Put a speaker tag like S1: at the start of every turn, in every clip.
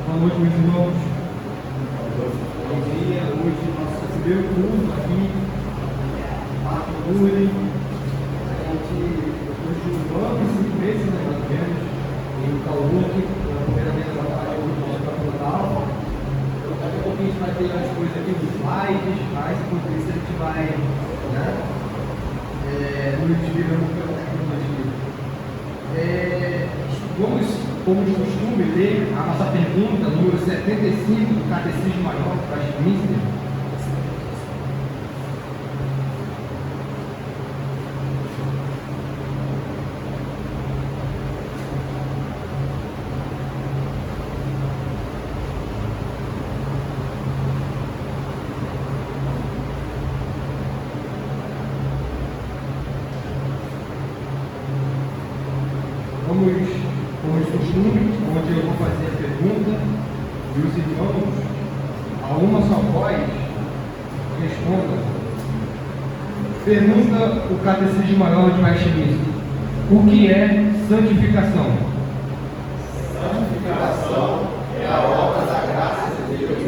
S1: Boa noite, meus irmãos. Bom dia. Hoje nós recebemos o culto aqui, Pato Lourdes. A gente, depois de um ano e 5 meses, né, mais ou menos, em Calhoun, pela primeira vez da parte do nosso capital. Daqui a pouquinho a gente vai ter as coisas aqui dos slides, mas enquanto isso a gente vai, né, nos desviando pela tecnologia. Vamos, como de costume, ler a nossa pergunta, número 75 do Catecismo Maior de Westminster. Como de costume, onde eu vou fazer a pergunta e os irmãos, a uma só voz, respondam. Pergunta o Catecismo Maior de Westminster: o que é santificação?
S2: Santificação é a obra da graça de Deus,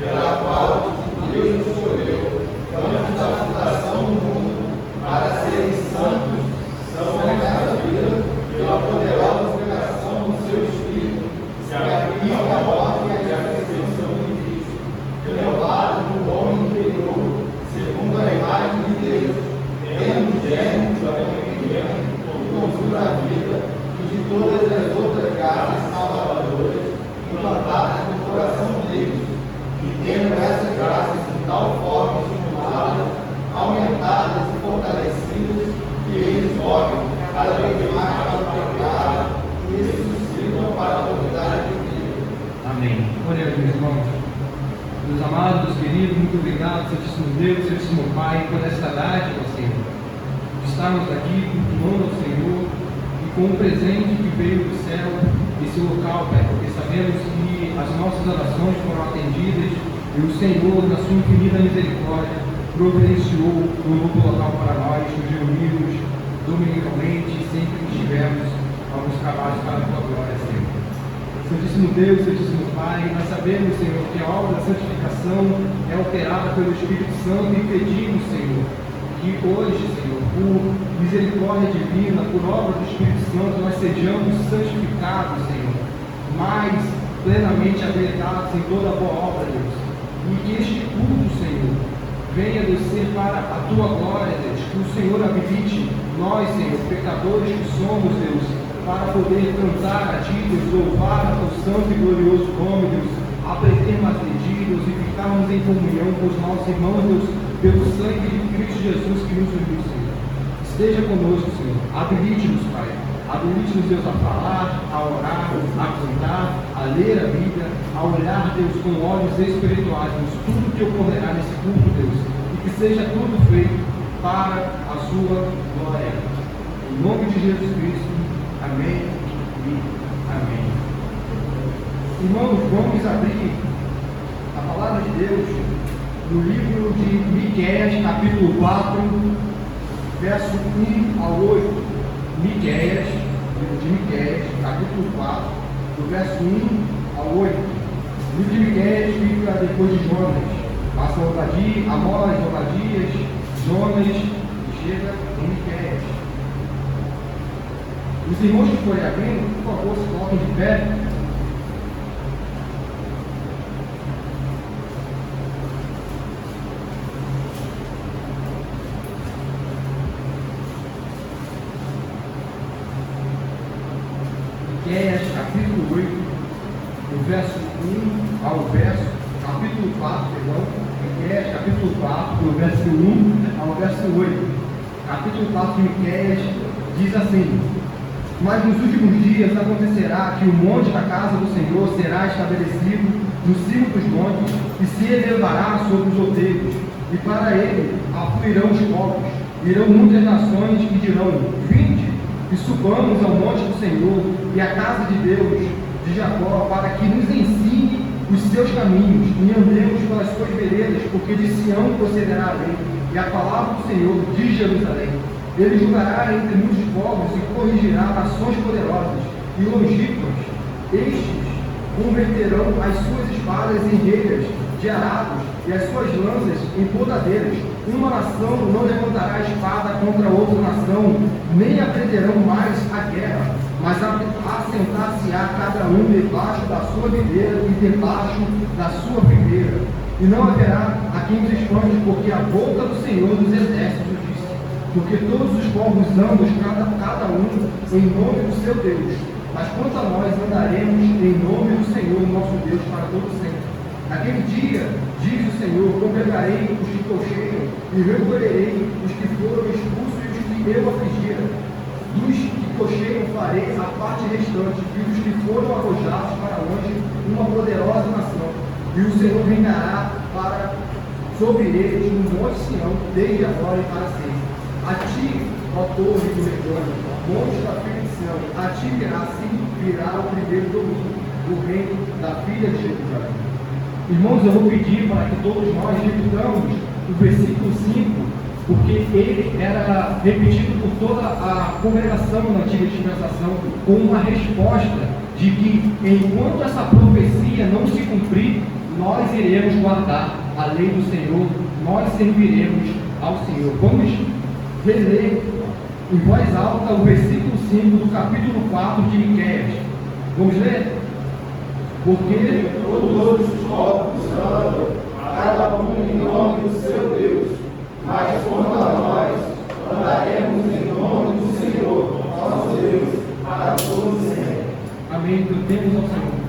S2: pela qual Deus nos escolheu, antes da fundação do mundo, para serem santos, são revestidos pela poderosa operação do seu Espírito, se aplica a ordem e a perfeição de Cristo, elevado do homem interior, segundo a imagem de Deus, tendo gênero da primogênito, com a vida, e de todas as outras graças salvadoras, implantadas no coração deles, e tendo essas graças de tal forma estimuladas, aumentadas e fortalecidas, que eles olham cada vez mais para o pecado e ressuscitam para a novidade de Deus.
S1: Amém. Oremos, meus irmãos. Meus amados, meus queridos, muito obrigado, Santíssimo Deus, Santíssimo Pai, por esta dádiva, Senhor. Estarmos aqui cultuando ao Senhor e com o presente que veio do céu, esse local, Pai, porque sabemos que as nossas orações foram atendidas e o Senhor, na sua infinita misericórdia, providenciou um novo local para nós, nos reunirmos dominicalmente, sempre que estivermos alguns trabalhos para a tua glória, Senhor. Santíssimo Deus, Santíssimo Pai, nós sabemos, Senhor, que a obra da santificação é operada pelo Espírito Santo e pedimos, Senhor, que hoje, Senhor, por misericórdia divina, por obra do Espírito Santo, nós sejamos santificados, Senhor, mais plenamente habilitados em toda a boa obra, Deus. E que este culto, Senhor, venha descer para a tua glória, Deus, que o Senhor habilite nós, Senhor, pecadores que somos, Deus, para poder cantar a Ti, Deus, louvar a Teu santo e glorioso nome, Deus, aprender mais de Ti, Deus, e ficarmos em comunhão com os nossos irmãos, Deus, pelo sangue de Cristo Jesus que nos uniu, Senhor. Esteja conosco, Senhor, habilite-nos, Pai, habilite-nos, Deus, a falar, a orar, a cantar, a ler a Bíblia, a olhar, Deus, com olhos espirituais, Deus, tudo que ocorrerá nesse culto, Deus, e que seja tudo feito para a sua glória. Em nome de Jesus Cristo, amém e amém. Irmãos, vamos abrir a palavra de Deus no livro de Miqueias, capítulo 4, verso 1 ao 8. Miqueias, livro de Miqueias, capítulo 4, do verso 1 ao 8. O livro de Miqueias fica depois de Jonas. Passa Amós, Obadias, Jonas, e chega em Miqueias. Os irmãos que forem abrindo, por favor, se coloquem de pé. Miqueias, capítulo 8, do verso 1 ao verso, capítulo 4, perdão, Miqueias, capítulo 4, do verso 1 ao verso 8. Capítulo 4 de Miqueias diz assim: mas nos últimos dias acontecerá que o monte da casa do Senhor será estabelecido no cimo dos montes e se elevará sobre os outeiros, e para ele afluirão os povos, irão muitas nações e dirão: vinde e subamos ao monte do Senhor e à casa de Deus de Jacó, para que nos ensine os seus caminhos e andemos pelas suas veredas, porque de Sião procederá a lei e a palavra do Senhor de Jerusalém. Ele julgará entre muitos povos e corrigirá nações poderosas e longínquas. Estes converterão as suas espadas em reiras de arados e as suas lanças em podadeiras. Uma nação não levantará a espada contra outra nação, nem aprenderão mais a guerra, mas assentar-se-á cada um debaixo da sua videira e debaixo da sua figueira. E não haverá a quem os espante, porque a boca do Senhor dos Exércitos disse: porque todos os povos andam, cada um em nome do seu Deus. Mas quanto a nós, andaremos em nome do Senhor, nosso Deus, para todo sempre. Naquele dia, diz o Senhor, congregarei os que cocheiam e recolherei os que foram expulsos e os que eu afligira. Dos que cocheiam farei a parte restante, e dos que foram arrojados para longe, uma poderosa nação. E o Senhor reinará sobre eles no monte Sião, desde agora e para sempre. A ti, ó torre do Legônio, monte da filha de Sião, a ti virá o primeiro domínio, o reino da filha de Jerusalém. Irmãos, eu vou pedir para que todos nós repitamos o versículo 5, porque ele era repetido por toda a congregação na antiga dispensação, com uma resposta de que, enquanto essa profecia não se cumprir, nós iremos guardar a lei do Senhor, nós serviremos ao Senhor. Vamos reler em voz alta o versículo 5 do capítulo 4 de Miqueias. Vamos ler? Porque
S2: todos os povos andam, cada um em nome do seu Deus, mas quanto a nós, andaremos em nome do Senhor, nosso Deus, para todos sempre.
S1: Amém. Cantemos ao Senhor.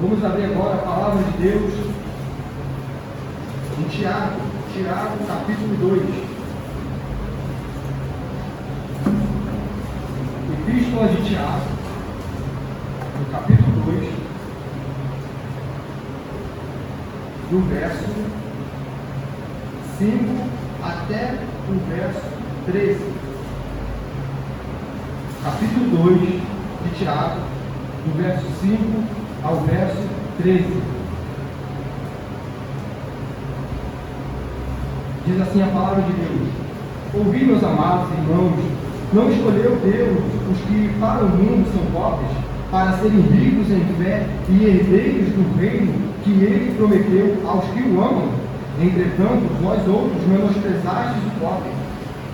S1: Vamos abrir agora a palavra de Deus em Tiago, capítulo 2. Epístola de Tiago, no capítulo 2, do verso 5 até o verso 13. Capítulo 2 de Tiago, do verso 5 ao verso 13. Diz assim a palavra de Deus: ouvi, meus amados irmãos, não escolheu Deus os que para o mundo são pobres, para serem ricos em fé e herdeiros do reino que ele prometeu aos que o amam. Entretanto, vós outros menosprezastes o pobre.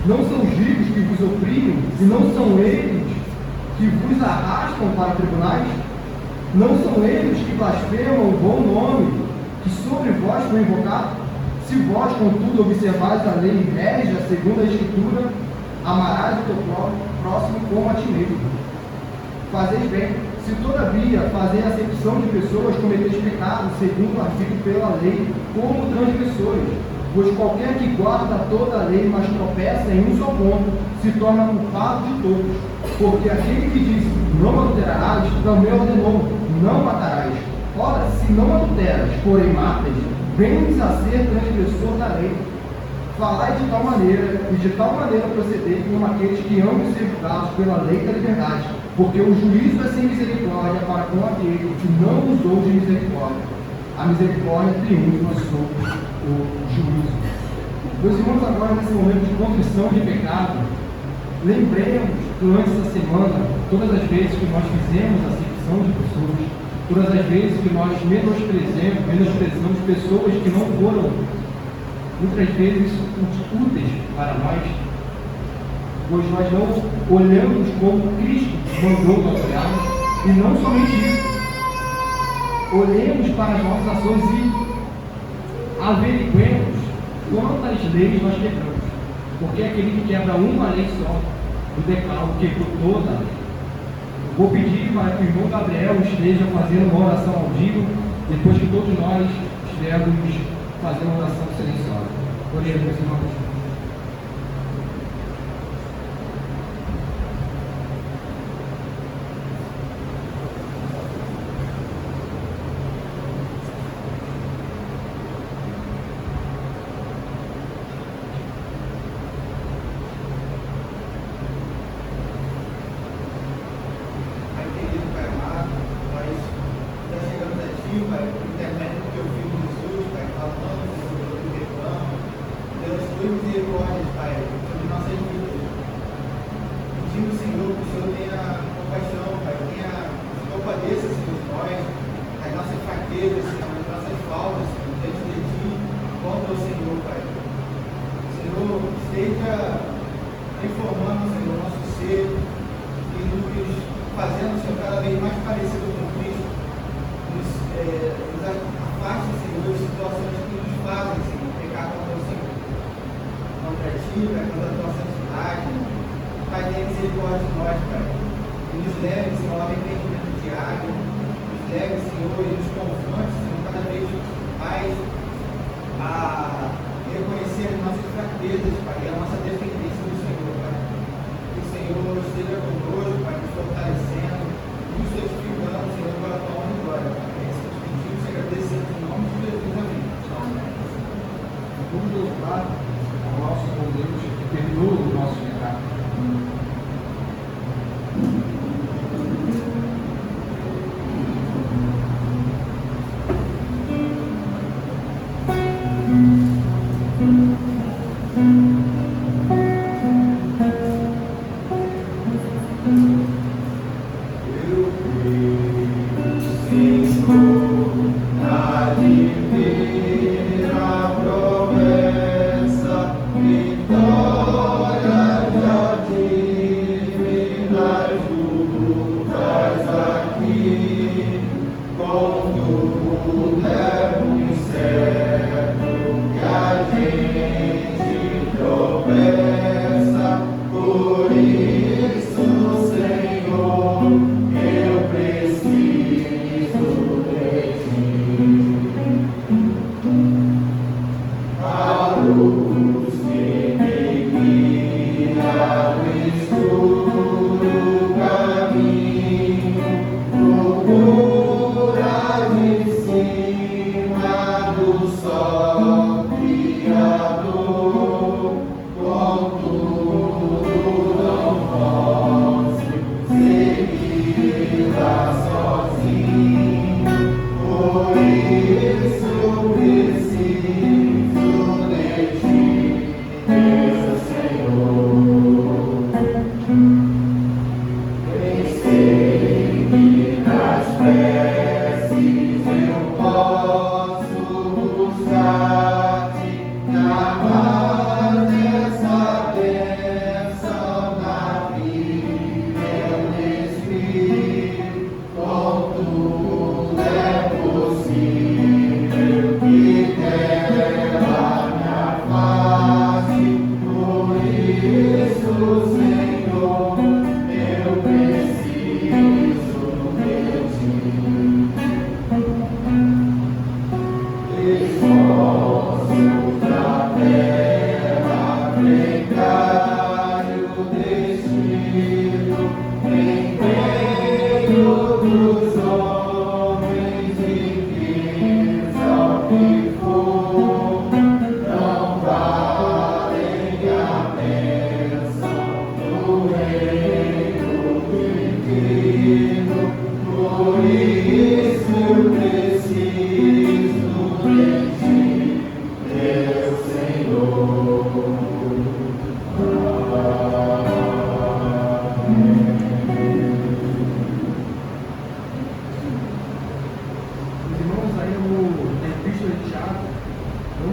S1: Não são os ricos que vos oprimem, e não são eles que vos arrastam para tribunais? Não são eles que blasfemam o bom nome que sobre vós foi invocado? Se vós, contudo, observais a lei régia segundo a Escritura, amarás o teu próximo como a ti mesmo. Fazeis bem. Se, todavia, fazeis acepção de pessoas, cometeis pecado, segundo o artigo pela lei, como transgressores. Pois qualquer que guarda toda a lei, mas tropeça em um só ponto, se torna culpado de todos. Porque aquele que diz, não adulterarás, também ordenou, não matarás. Ora, se não adulteras, porém matas, vens a ser transgressor da lei. Falai de tal maneira, e de tal maneira procedei como aqueles que amam ser julgados pela lei da liberdade, porque o juízo é sem misericórdia para com aquele que não usou de misericórdia. A misericórdia triunfa sobre o juízo. Meus irmãos, agora nesse momento de contrição de pecado, lembremos durante essa semana, todas as vezes que nós fizemos acepção de pessoas, todas as vezes que nós menosprezamos pessoas que não foram, muitas vezes, úteis para nós, pois nós não olhamos como Cristo mandou nós olharmos, e não somente isso, olhemos para as nossas ações e averiguemos quantas leis nós quebramos, porque aquele que quebra uma lei só, o decálogo, quebrou toda a lei. Vou pedir para que o irmão Gabriel esteja fazendo uma oração ao vivo, depois que todos nós estivermos fazendo uma oração silenciosa. Oremos, meus irmãos.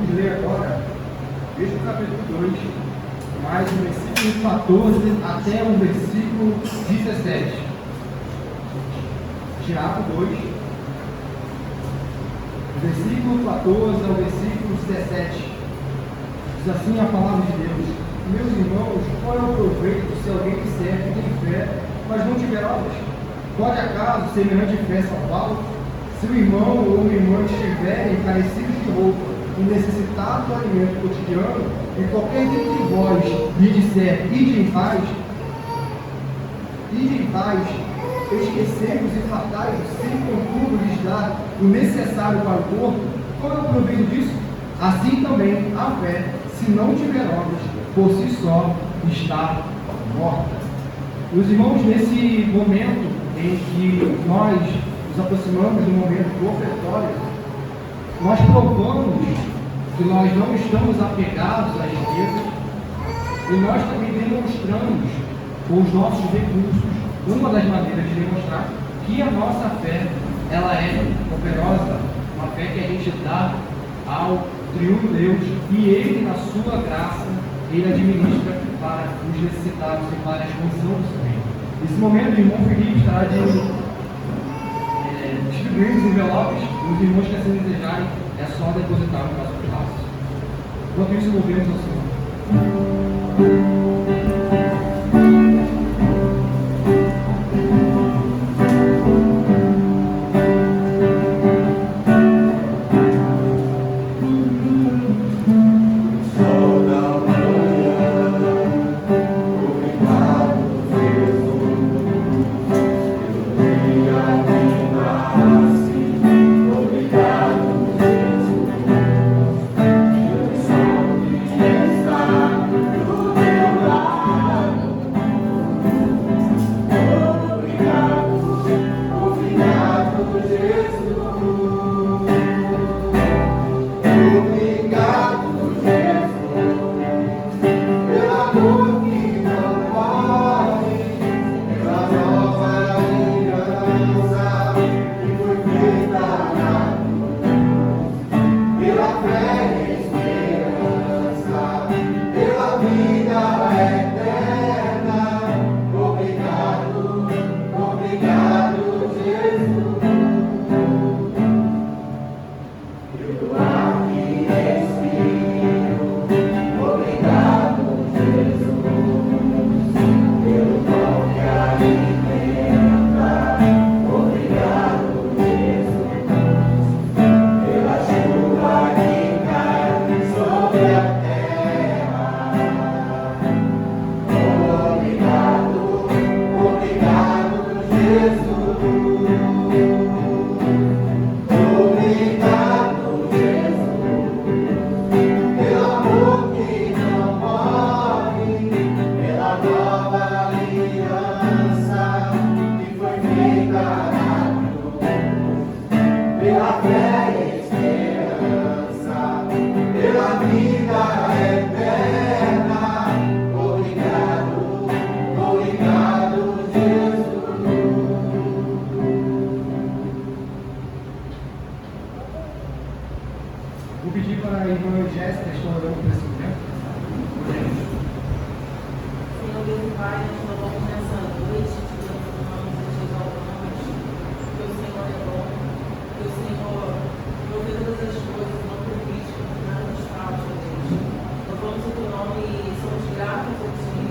S1: Vamos ler agora, desde o capítulo 2, mais o versículo 14 até o versículo 17. Tiago 2, versículo 14 ao versículo 17. Diz assim a palavra de Deus: meus irmãos, qual é o proveito se alguém disser que tem fé, mas não tiver obras? Pode acaso semelhante fé salvá-lo? Se o irmão ou uma irmã estiverem carecidos de roupa e necessitados do alimento cotidiano, e qualquer dentre vós lhe disser, ide em paz, esquecemos e fartai-vos, sem contudo lhes dar o necessário para o corpo, qual é o proveito disso? Assim também a fé, se não tiver obras, por si só está morta. Os irmãos, nesse momento em que nós nos aproximamos do momento do ofertório, nós provamos que nós não estamos apegados às riquezas e nós também demonstramos com os nossos recursos uma das maneiras de demonstrar que a nossa fé ela é operosa, uma fé que a gente dá ao triunfo Deus e Ele, na sua graça, Ele administra para os necessitados e para a expansão do seu reino. Nesse momento, o irmão Felipe estará distribuindo os envelopes. Os irmãos que assim desejarem, é só depositar no nosso pedaço. Enquanto isso, movemos ao Senhor. Vou pedir para a irmã Jéssica estar orando por esse momento.
S3: Senhor Deus e Pai, nós louvamos nessa noite, te louvamos e te exaltamos, porque o Senhor é bom, porque o Senhor provê todas as coisas, não permite que nada nos falte, ó Deus. Louvamos o teu nome e somos gratos a Ti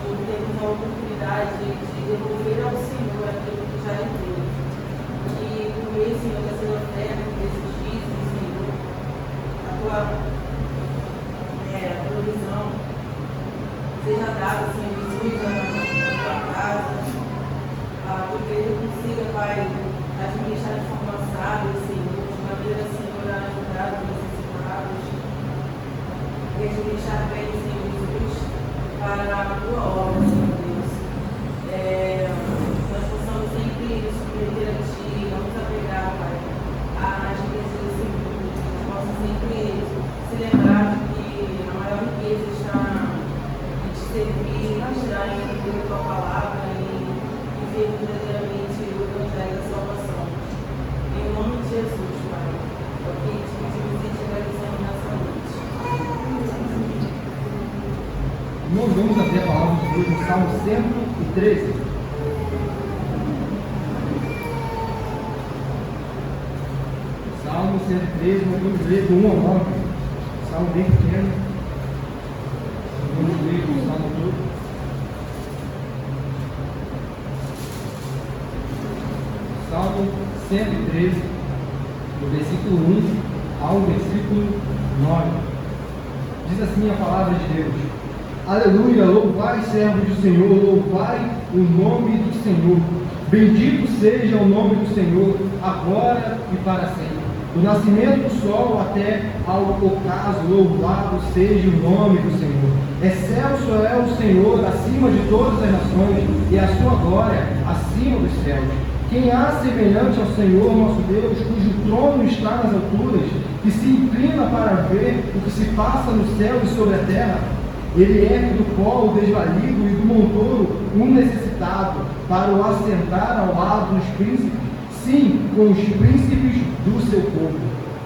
S3: por termos a oportunidade de devolver ao Senhor aquilo que já é teu. E por meio, Senhor, dessa oferta, desses dízimos, Senhor, a tua provisão seja dada, Senhor Jesus, na tua casa, porque ele consiga, Pai, administrar de forma sábia, Senhor, de maneira, Senhor, a ajudar os necessitados e administrar bem, Senhor Jesus, para a tua obra, Senhor Deus. Nós possamos sempre nos submeter a Ti, não nos apegar, Pai, às riquezas desse mundo, que nós possamos sempre se lembrar de que a maior riqueza está em Te servir, está em entender a Tua palavra e viver verdadeiramente o Evangelho da salvação. Em nome de Jesus, Pai, é o que te pedimos e te agradecemos nessa noite.
S1: vamos abrir a palavra de Deus no Salmo 113. Salmo 113, nós vamos ler do 1 ao 9. Salmo bem pequeno. Vamos ler o Salmo todo. Salmo 113, do versículo 1 ao versículo 9. Diz assim a palavra de Deus: Aleluia, louvai, servos do Senhor, louvai o nome do Senhor. Bendito seja o nome do Senhor, agora e para sempre. Do nascimento do sol até ao ocaso, louvado seja o nome do Senhor. Excelso é o Senhor acima de todas as nações, e a sua glória acima dos céus. Quem há semelhante ao Senhor nosso Deus, cujo trono está nas alturas, que se inclina para ver o que se passa no céu e sobre a terra? Ele ergue do pó o desvalido e do montoro o necessitado, para o assentar ao lado dos príncipes, sim, com os príncipes do seu povo.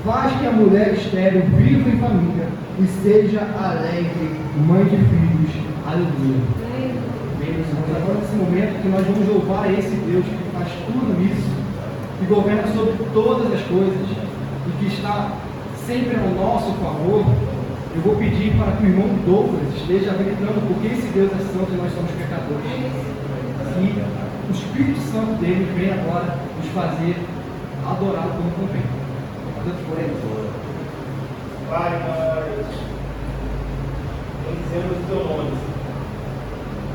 S1: Faz que a mulher estéril viva em família e seja alegre, mãe de filhos. Aleluia. Bem, meus irmãos, agora nesse momento que nós vamos louvar esse Deus que faz tudo isso, que governa sobre todas as coisas e que está sempre ao nosso favor, eu vou pedir para que o irmão Douglas esteja habilitando porque esse Deus é santo e nós somos pecadores. E o Espírito Santo dele vem agora nos fazer adorar como convém. Tanto por ele.
S2: Pai, nós bendizemos o teu nome.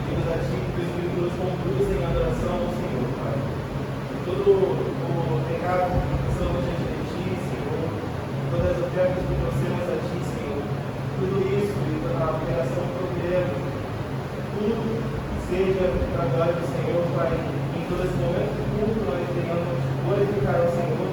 S2: Pedimos a ti que o Espírito nos conduza em adoração ao Senhor, Pai. Todo o pecado que passamos diante de ti, Senhor, todas as ofertas que trouxemos a ti, Senhor, tudo isso e toda a operação do problema, tudo seja para a glória do Senhor, Pai. Em todo esse momento de culto, nós venhamos glorificar ao Senhor,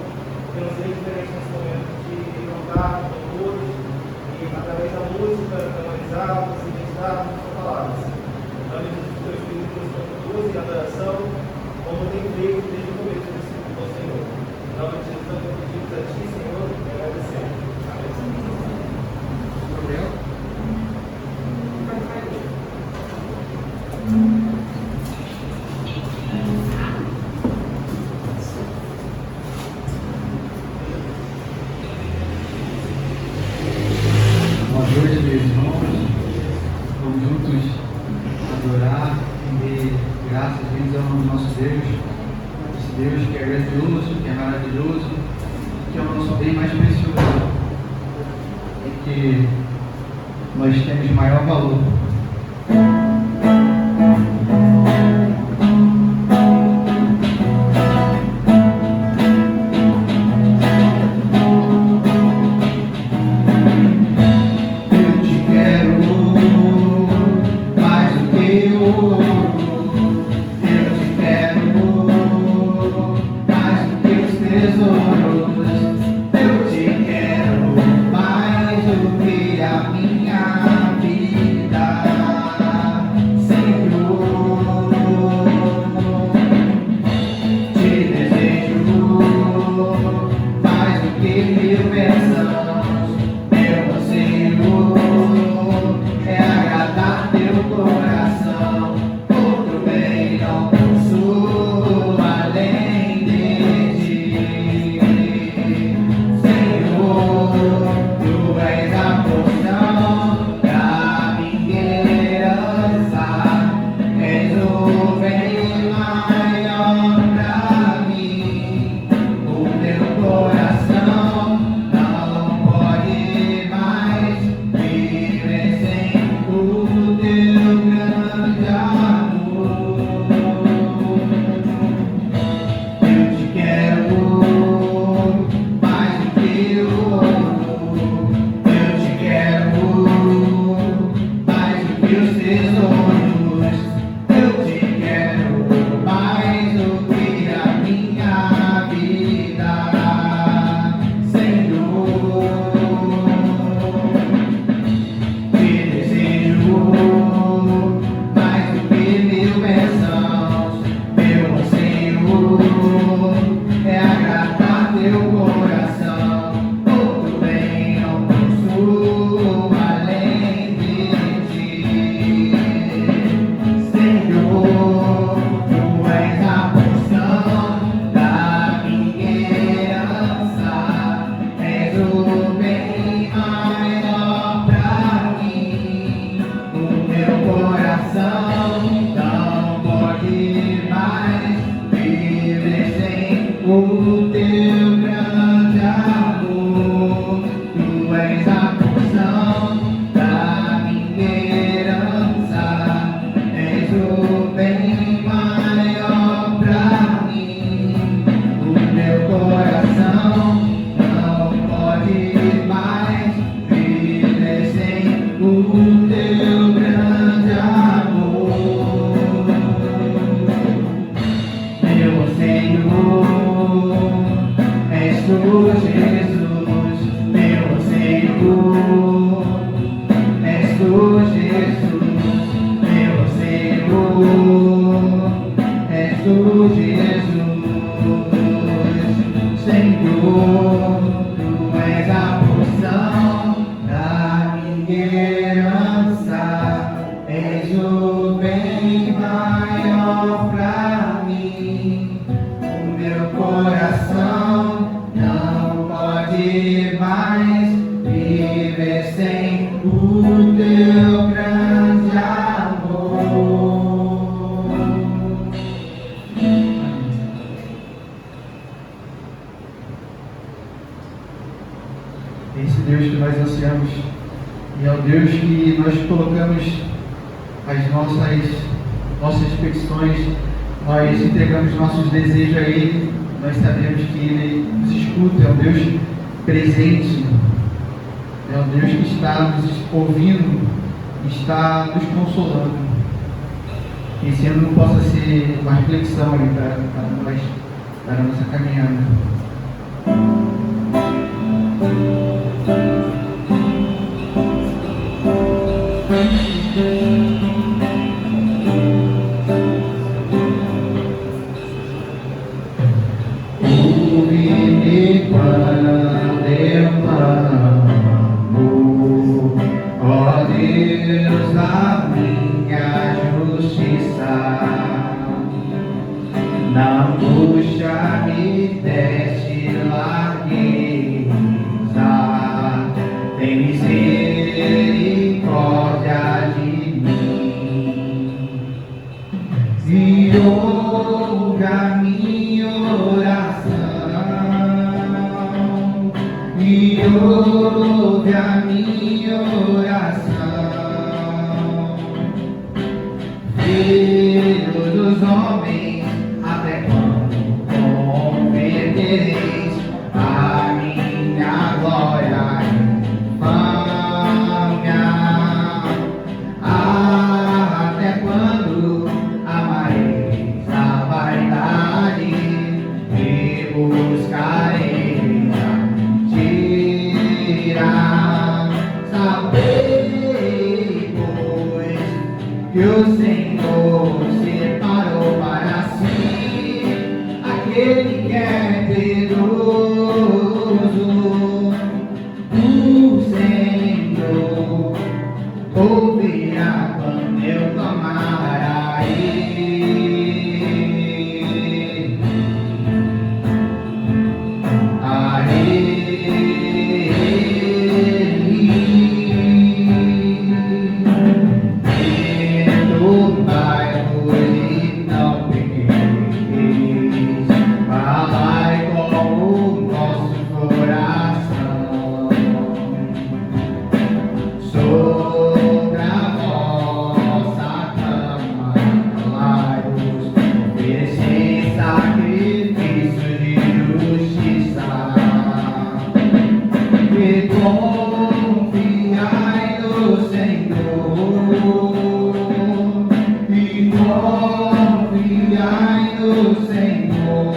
S2: que nos seja diferente nesse momento de cantar louvores e, através da música, canalizarmos e meditarmos com palavras. Em nome de Jesus, teu Espírito nos conduz em adoração, como tem feito desde o começo desse culto ao Senhor. Em nome de Jesus, nós pedimos a ti, Senhor, e agradecemos. Amém.
S1: Boa noite, meus irmãos. Vamos juntos adorar e graças a Deus ao nosso Deus. Esse Deus que é grandioso, que é maravilhoso, que é o nosso bem mais precioso e que nós temos maior valor.
S2: Jesus, meu Senhor. És tu, Jesus, meu Senhor. És tu, Jesus, Senhor. Tu és a porção da minha herança. És o bem maior pra mim. O meu coração não pode mais viver sem o teu grande amor. Esse Deus que nós ansiamos e é o Deus que nós colocamos as nossas petições, nós entregamos nossos desejos a Ele, nós sabemos que Ele nos escuta, é um Deus presente, é um Deus que está nos ouvindo, está nos consolando. Que esse ano não possa ser uma reflexão ali para nós, para a nossa caminhada. Ouve-me quando eu clamo, ó Deus da minha justiça. Na angústia me deste largueza, tem misericórdia de mim. E ouve a minha oração, e ouve a minha oração. Filho dos homens, até quando convertereis a minha glória em infâmia? Até quando amareis a vaidade e buscareis a mentira? Sabei, pois, que o Senhor separou para si aquele que é piedoso. O Senhor ouvirá quando eu clamar a Ele. A perdoai-vos e não pequeis, falai com o nosso coração sobre a vossa cama, falai-vos, oferecei sacrifício de justiça. E confiai no Senhor, e confiai no Senhor.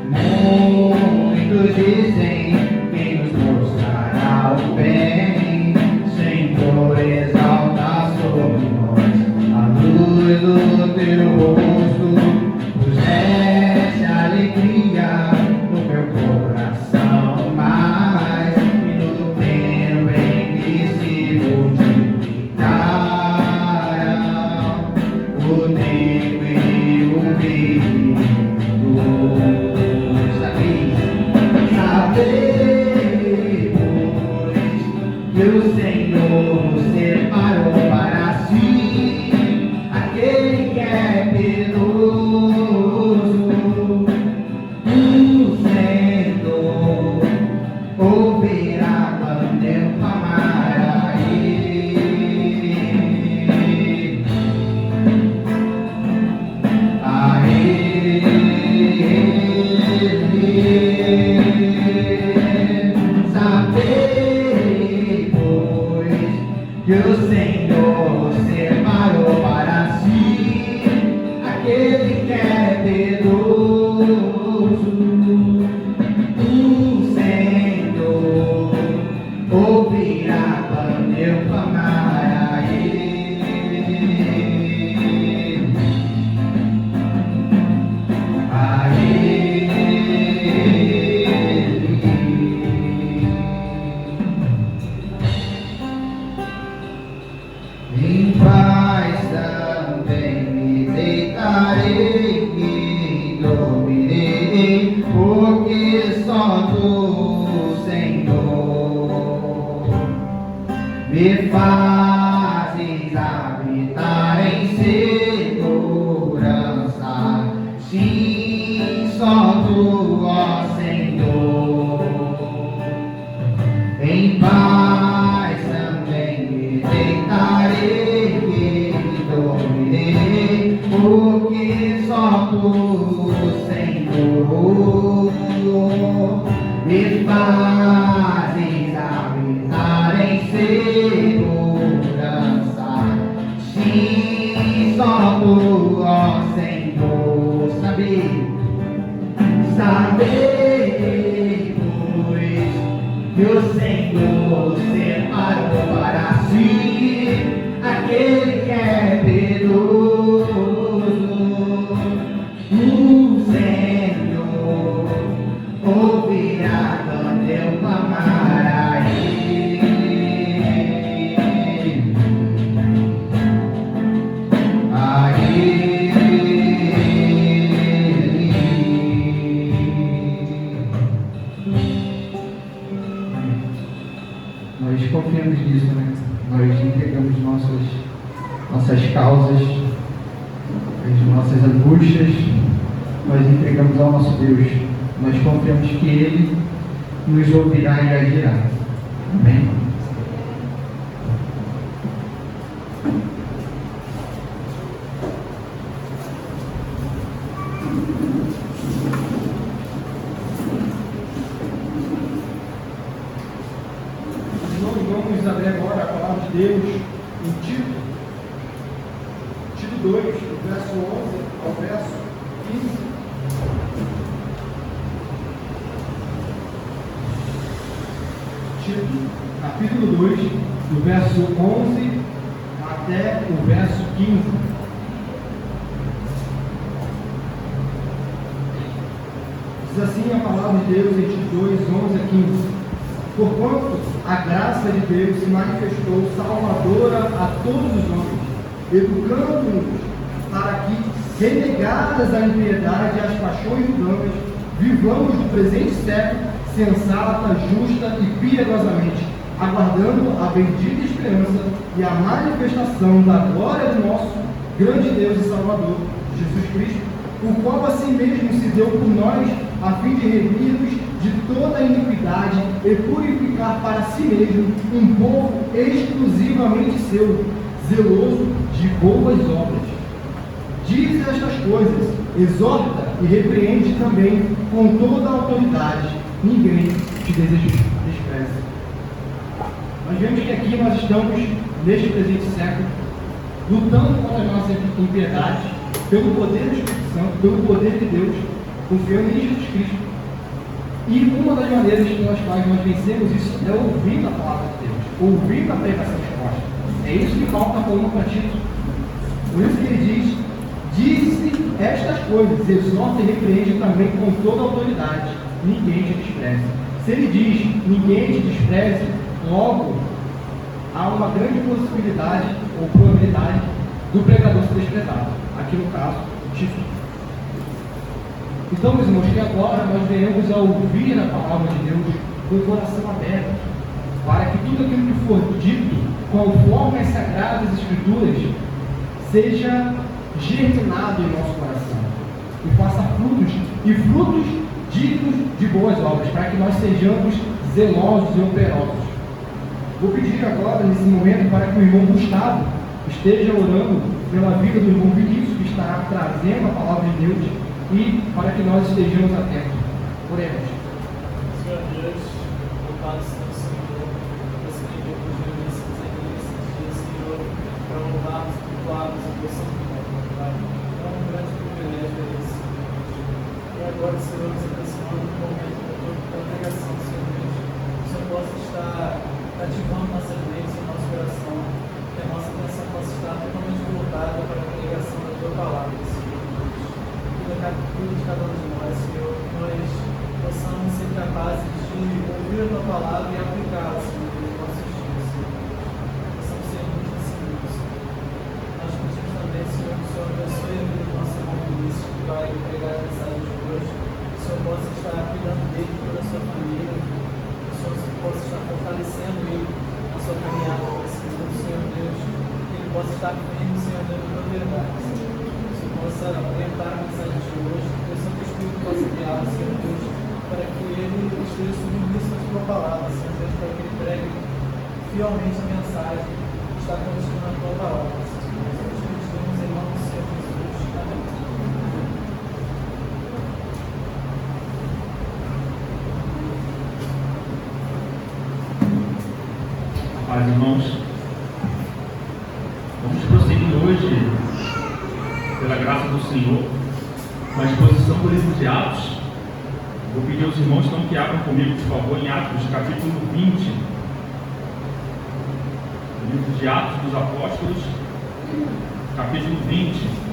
S2: Muitos dizem que nos mostrará o bem, Senhor, exalta sobre nós a luz do teu rosto, puseste alegria no meu coração, mas e no tempo em que se multiplicaram o trigo e o vinho. Sabei fazes habitar em segurança. Sim, só tu, ó Senhor. Em paz também me deitarei e dormirei, porque só tu, Senhor, me fazes habitar em segurança. Sim, só tu, ó Senhor. Sabei, pois, que o Senhor separou para si aquele que é piedoso. O Senhor ouvirá quando eu clamar a Ele. A Ele. Nós confiamos nisso, né? Nós entregamos nossas causas, as nossas angústias, nós entregamos ao nosso Deus. Nós confiamos que Ele nos ouvirá e agirá. Amém?
S1: Nós vamos abrir agora a palavra de Deus em Tito 2, do verso 11 ao verso 15. Tito, capítulo 2, do verso 11 até o verso 15. Diz assim a palavra de Deus em Tito 2, 11 a 15. Porquanto a graça de Deus se manifestou salvadora a todos os homens, educando-nos para que, renegadas a impiedade e as paixões mundanas, vivamos no presente século sensata, justa e piedosamente, aguardando a bendita esperança e a manifestação da glória do nosso grande Deus e Salvador, Jesus Cristo, o qual a si mesmo se deu por nós, a fim de remir-nos de toda a iniquidade e purificar para si mesmo um povo exclusivamente seu, zeloso de boas obras. Diz estas coisas, exorta e repreende também com toda a autoridade, ninguém te despreza. Nós vemos que aqui nós estamos, neste presente século, lutando contra a nossa impiedade, pelo poder do Espírito Santo, pelo poder de Deus, confiando em Jesus Cristo. E uma das maneiras pelas quais nós vencemos isso é ouvindo a palavra de Deus, ouvindo a pregação exposta. É isso que Paulo está falando para Tito. Por isso que ele diz estas coisas, exorta e repreende também com toda a autoridade, ninguém te despreze. Se ele diz, ninguém te despreze, logo há uma grande possibilidade ou probabilidade do pregador ser desprezado. Aqui no caso, Tito. Então, meus irmãos, que agora nós venhamos a ouvir a palavra de Deus com o coração aberto, para que tudo aquilo que for dito, conforme as sagradas escrituras, seja germinado em nosso coração e faça frutos dignos de boas obras, para que nós sejamos zelosos e operosos. Vou pedir agora, nesse momento, para que o irmão Gustavo esteja orando pela vida do irmão Vinícius, que estará trazendo a palavra de Deus, e para que nós estejamos atentos. Oremos.
S4: Senhor Deus, louvado seja o Senhor, esse que Deus nos bendice nesse dia, Senhor, para louvarmos e cultuarmos a tua santidade, Pai. É um grande privilégio esse, Senhor. E agora, Senhor, nos aproximando do momento da pregação, Senhor Deus, que o Senhor possa estar ativando nossas mentes e nosso coração, que a nossa atenção possa estar totalmente voltada para a pregação da tua palavra, Senhor. Tudo de cada um de nós, Senhor, que nós possamos ser capazes de ouvir a tua palavra e aplicá-la, Senhor, nos nossos dias, Senhor. Possamos ser muito ensinos. Nós pedimos também, Senhor, que o Senhor abençoe a vida do nosso irmão Vinícius, que vai pregar a mensagem de hoje, que o Senhor possa estar cuidando dele e toda a sua família, que o Senhor possa estar fortalecendo ele na sua caminhada para esse mundo, possa estar firme, Senhor Deus, na verdade, Senhor. Que você possa orientar a mensagem de hoje, que o Santo Espírito possa guiar, Senhor Deus, para que ele esteja submisso à sua palavra, Senhor Deus, para que ele pregue fielmente a mensagem que está contida na tua palavra, Senhor Deus. Nós te pedimos em nome do Senhor Jesus. Amém.
S5: Paz, irmãos, vamos prosseguir hoje, pela graça do Senhor, com a exposição do livro de Atos. Vou pedir aos irmãos então, que abram comigo, por favor, em Atos, capítulo 20. O livro de Atos dos Apóstolos, capítulo 20.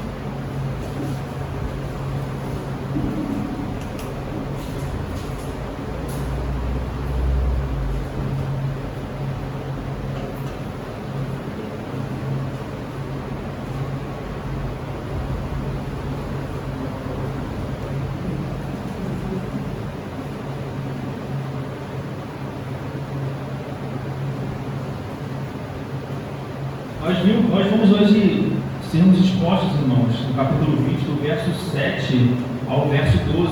S5: Nós vamos hoje sermos expostos, irmãos, no capítulo 20, do verso 7 ao verso 12.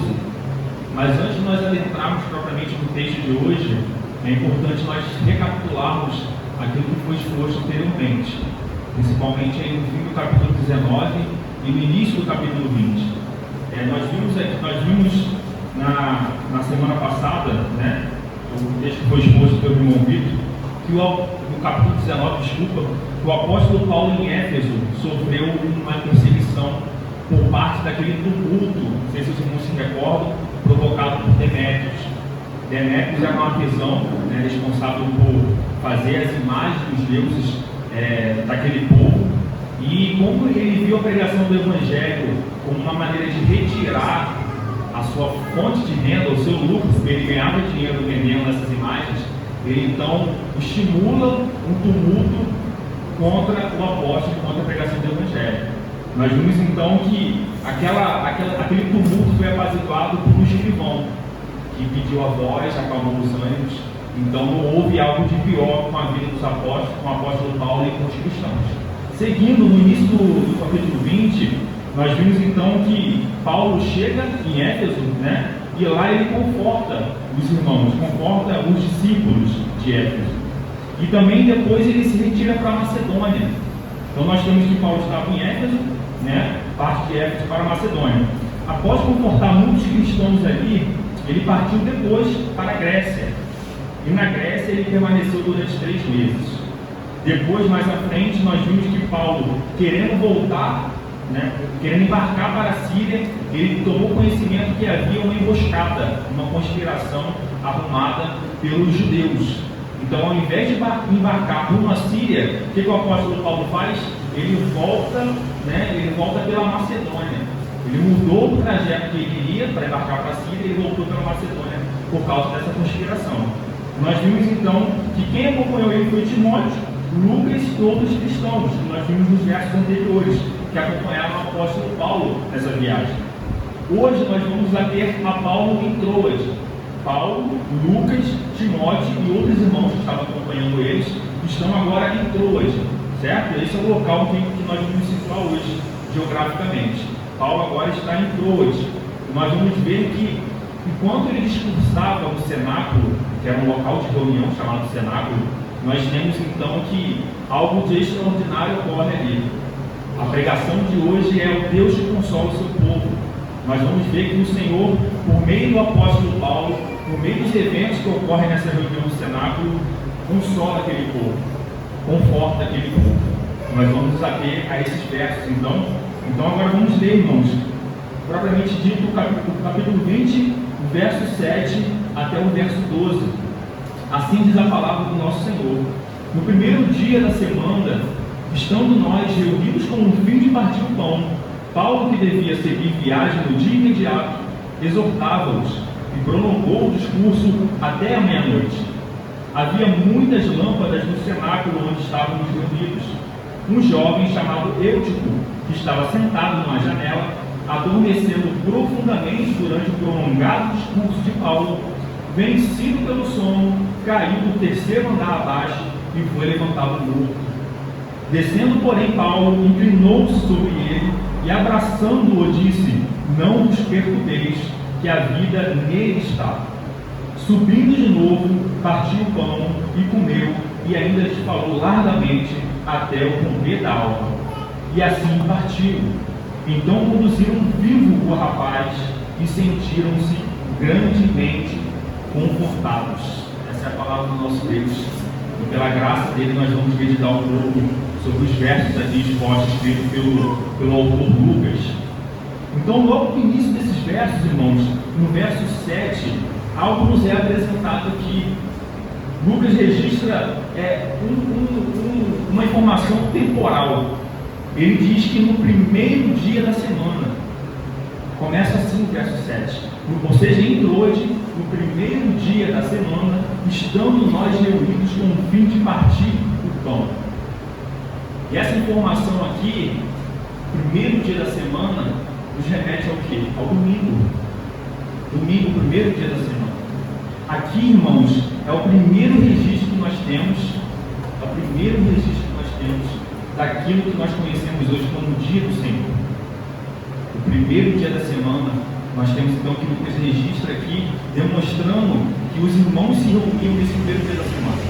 S5: Mas antes de nós adentrarmos propriamente no texto de hoje, é importante nós recapitularmos aquilo que foi exposto anteriormente, principalmente aí no fim do capítulo 19 e no início do capítulo 20. Nós vimos na semana passada, né, o texto que foi exposto pelo irmão Vitor, que no capítulo 19, que o apóstolo Paulo em Éfeso sofreu uma perseguição por parte daquele tumulto, não sei se os irmãos se recordam, provocado por Demétrios. Demétrios era um artesão, né, responsável por fazer as imagens dos deuses daquele povo, e como ele viu a pregação do Evangelho como uma maneira de retirar a sua fonte de renda, o seu lucro, porque ele ganhava dinheiro vendendo essas imagens, ele então estimula um tumulto contra o apóstolo, contra a pregação do Evangelho. Nós vimos então que aquele tumulto foi apaziguado por um escrivão, que pediu a voz, acalmou os ânimos. Então não houve algo de pior com a vida dos apóstolos, com o apóstolo Paulo e com os cristãos. Seguindo, no início do capítulo 20, nós vimos então que Paulo chega em Éfeso, né? E lá ele conforta os irmãos, conforta os discípulos de Éfeso. E também depois ele se retira para a Macedônia. Então nós temos que Paulo estava em Éfeso, né? Parte de Éfeso para a Macedônia. Após confortar muitos cristãos ali, ele partiu depois para a Grécia. E na Grécia ele permaneceu durante 3 meses. Depois, mais à frente, nós vimos que Paulo, querendo voltar, né, querendo embarcar para a Síria, ele tomou conhecimento que havia uma emboscada, uma conspiração arrumada pelos judeus. Então, ao invés de embarcar rumo à Síria, o que o apóstolo Paulo faz? Ele volta pela Macedônia. Ele mudou o trajeto que ele iria para embarcar para a Síria e ele voltou pela Macedônia por causa dessa conspiração. Nós vimos então que quem acompanhou ele foi Timóteo, Lucas e outros cristãos, que nós vimos nos versos anteriores, que acompanharam o apóstolo Paulo nessa viagem. Hoje nós vamos ter a Paulo em Troas. Paulo, Lucas, Timóteo e outros irmãos que estavam acompanhando eles estão agora em Troas, certo? Esse é o local que nós vamos situar hoje, geograficamente. Paulo agora está em Troas. Nós vamos ver que, enquanto ele discursava no cenáculo, que era um local de reunião chamado cenáculo, nós temos então que algo de extraordinário ocorre ali. A pregação de hoje é o Deus que consola o seu povo. Nós vamos ver que o Senhor, por meio do apóstolo Paulo, por meio dos eventos que ocorrem nessa reunião do cenáculo, consola aquele povo, conforta aquele povo. Nós vamos nos ater a esses versos. Então agora vamos ler, irmãos, propriamente dito, o capítulo 20, o verso 7 até o verso 12. Assim diz a palavra do nosso Senhor. No primeiro dia da semana, estando nós reunidos com o fim de partir o pão, Paulo, que devia seguir viagem no dia imediato, exortava-os e prolongou o discurso até a meia-noite. Havia muitas lâmpadas no cenáculo onde estávamos reunidos. Um jovem chamado Eutico, que estava sentado numa janela, adormecendo profundamente durante o prolongado discurso de Paulo, vencido pelo sono, caiu do 3º andar abaixo e foi levantado morto. Descendo, porém, Paulo inclinou-se sobre ele e, abraçando-o, disse: não vos perturbeis, que a vida nele está. Subindo de novo, partiu o pão e comeu, e ainda lhes falou largamente até o romper da alva. E assim partiu. Então conduziram vivo o rapaz e sentiram-se grandemente confortados. Essa é a palavra do nosso Deus. E pela graça dele nós vamos meditar um pouco sobre os versos aqui expostos, escritos pelo autor Lucas. Então, logo no início desses versos, irmãos, no verso 7, algo nos é apresentado aqui. Lucas registra uma informação temporal. Ele diz que no primeiro dia da semana, começa assim o verso 7, ou seja, entre hoje, no primeiro dia da semana, estando nós reunidos com o fim de partir o pão. E essa informação aqui, primeiro dia da semana, nos remete ao quê? Ao domingo. Domingo, primeiro dia da semana. Aqui, irmãos, é o primeiro registro que nós temos, daquilo que nós conhecemos hoje como dia do Senhor. O primeiro dia da semana, nós temos então que Lucas registra aqui, demonstrando que os irmãos se reuniam nesse primeiro dia da semana.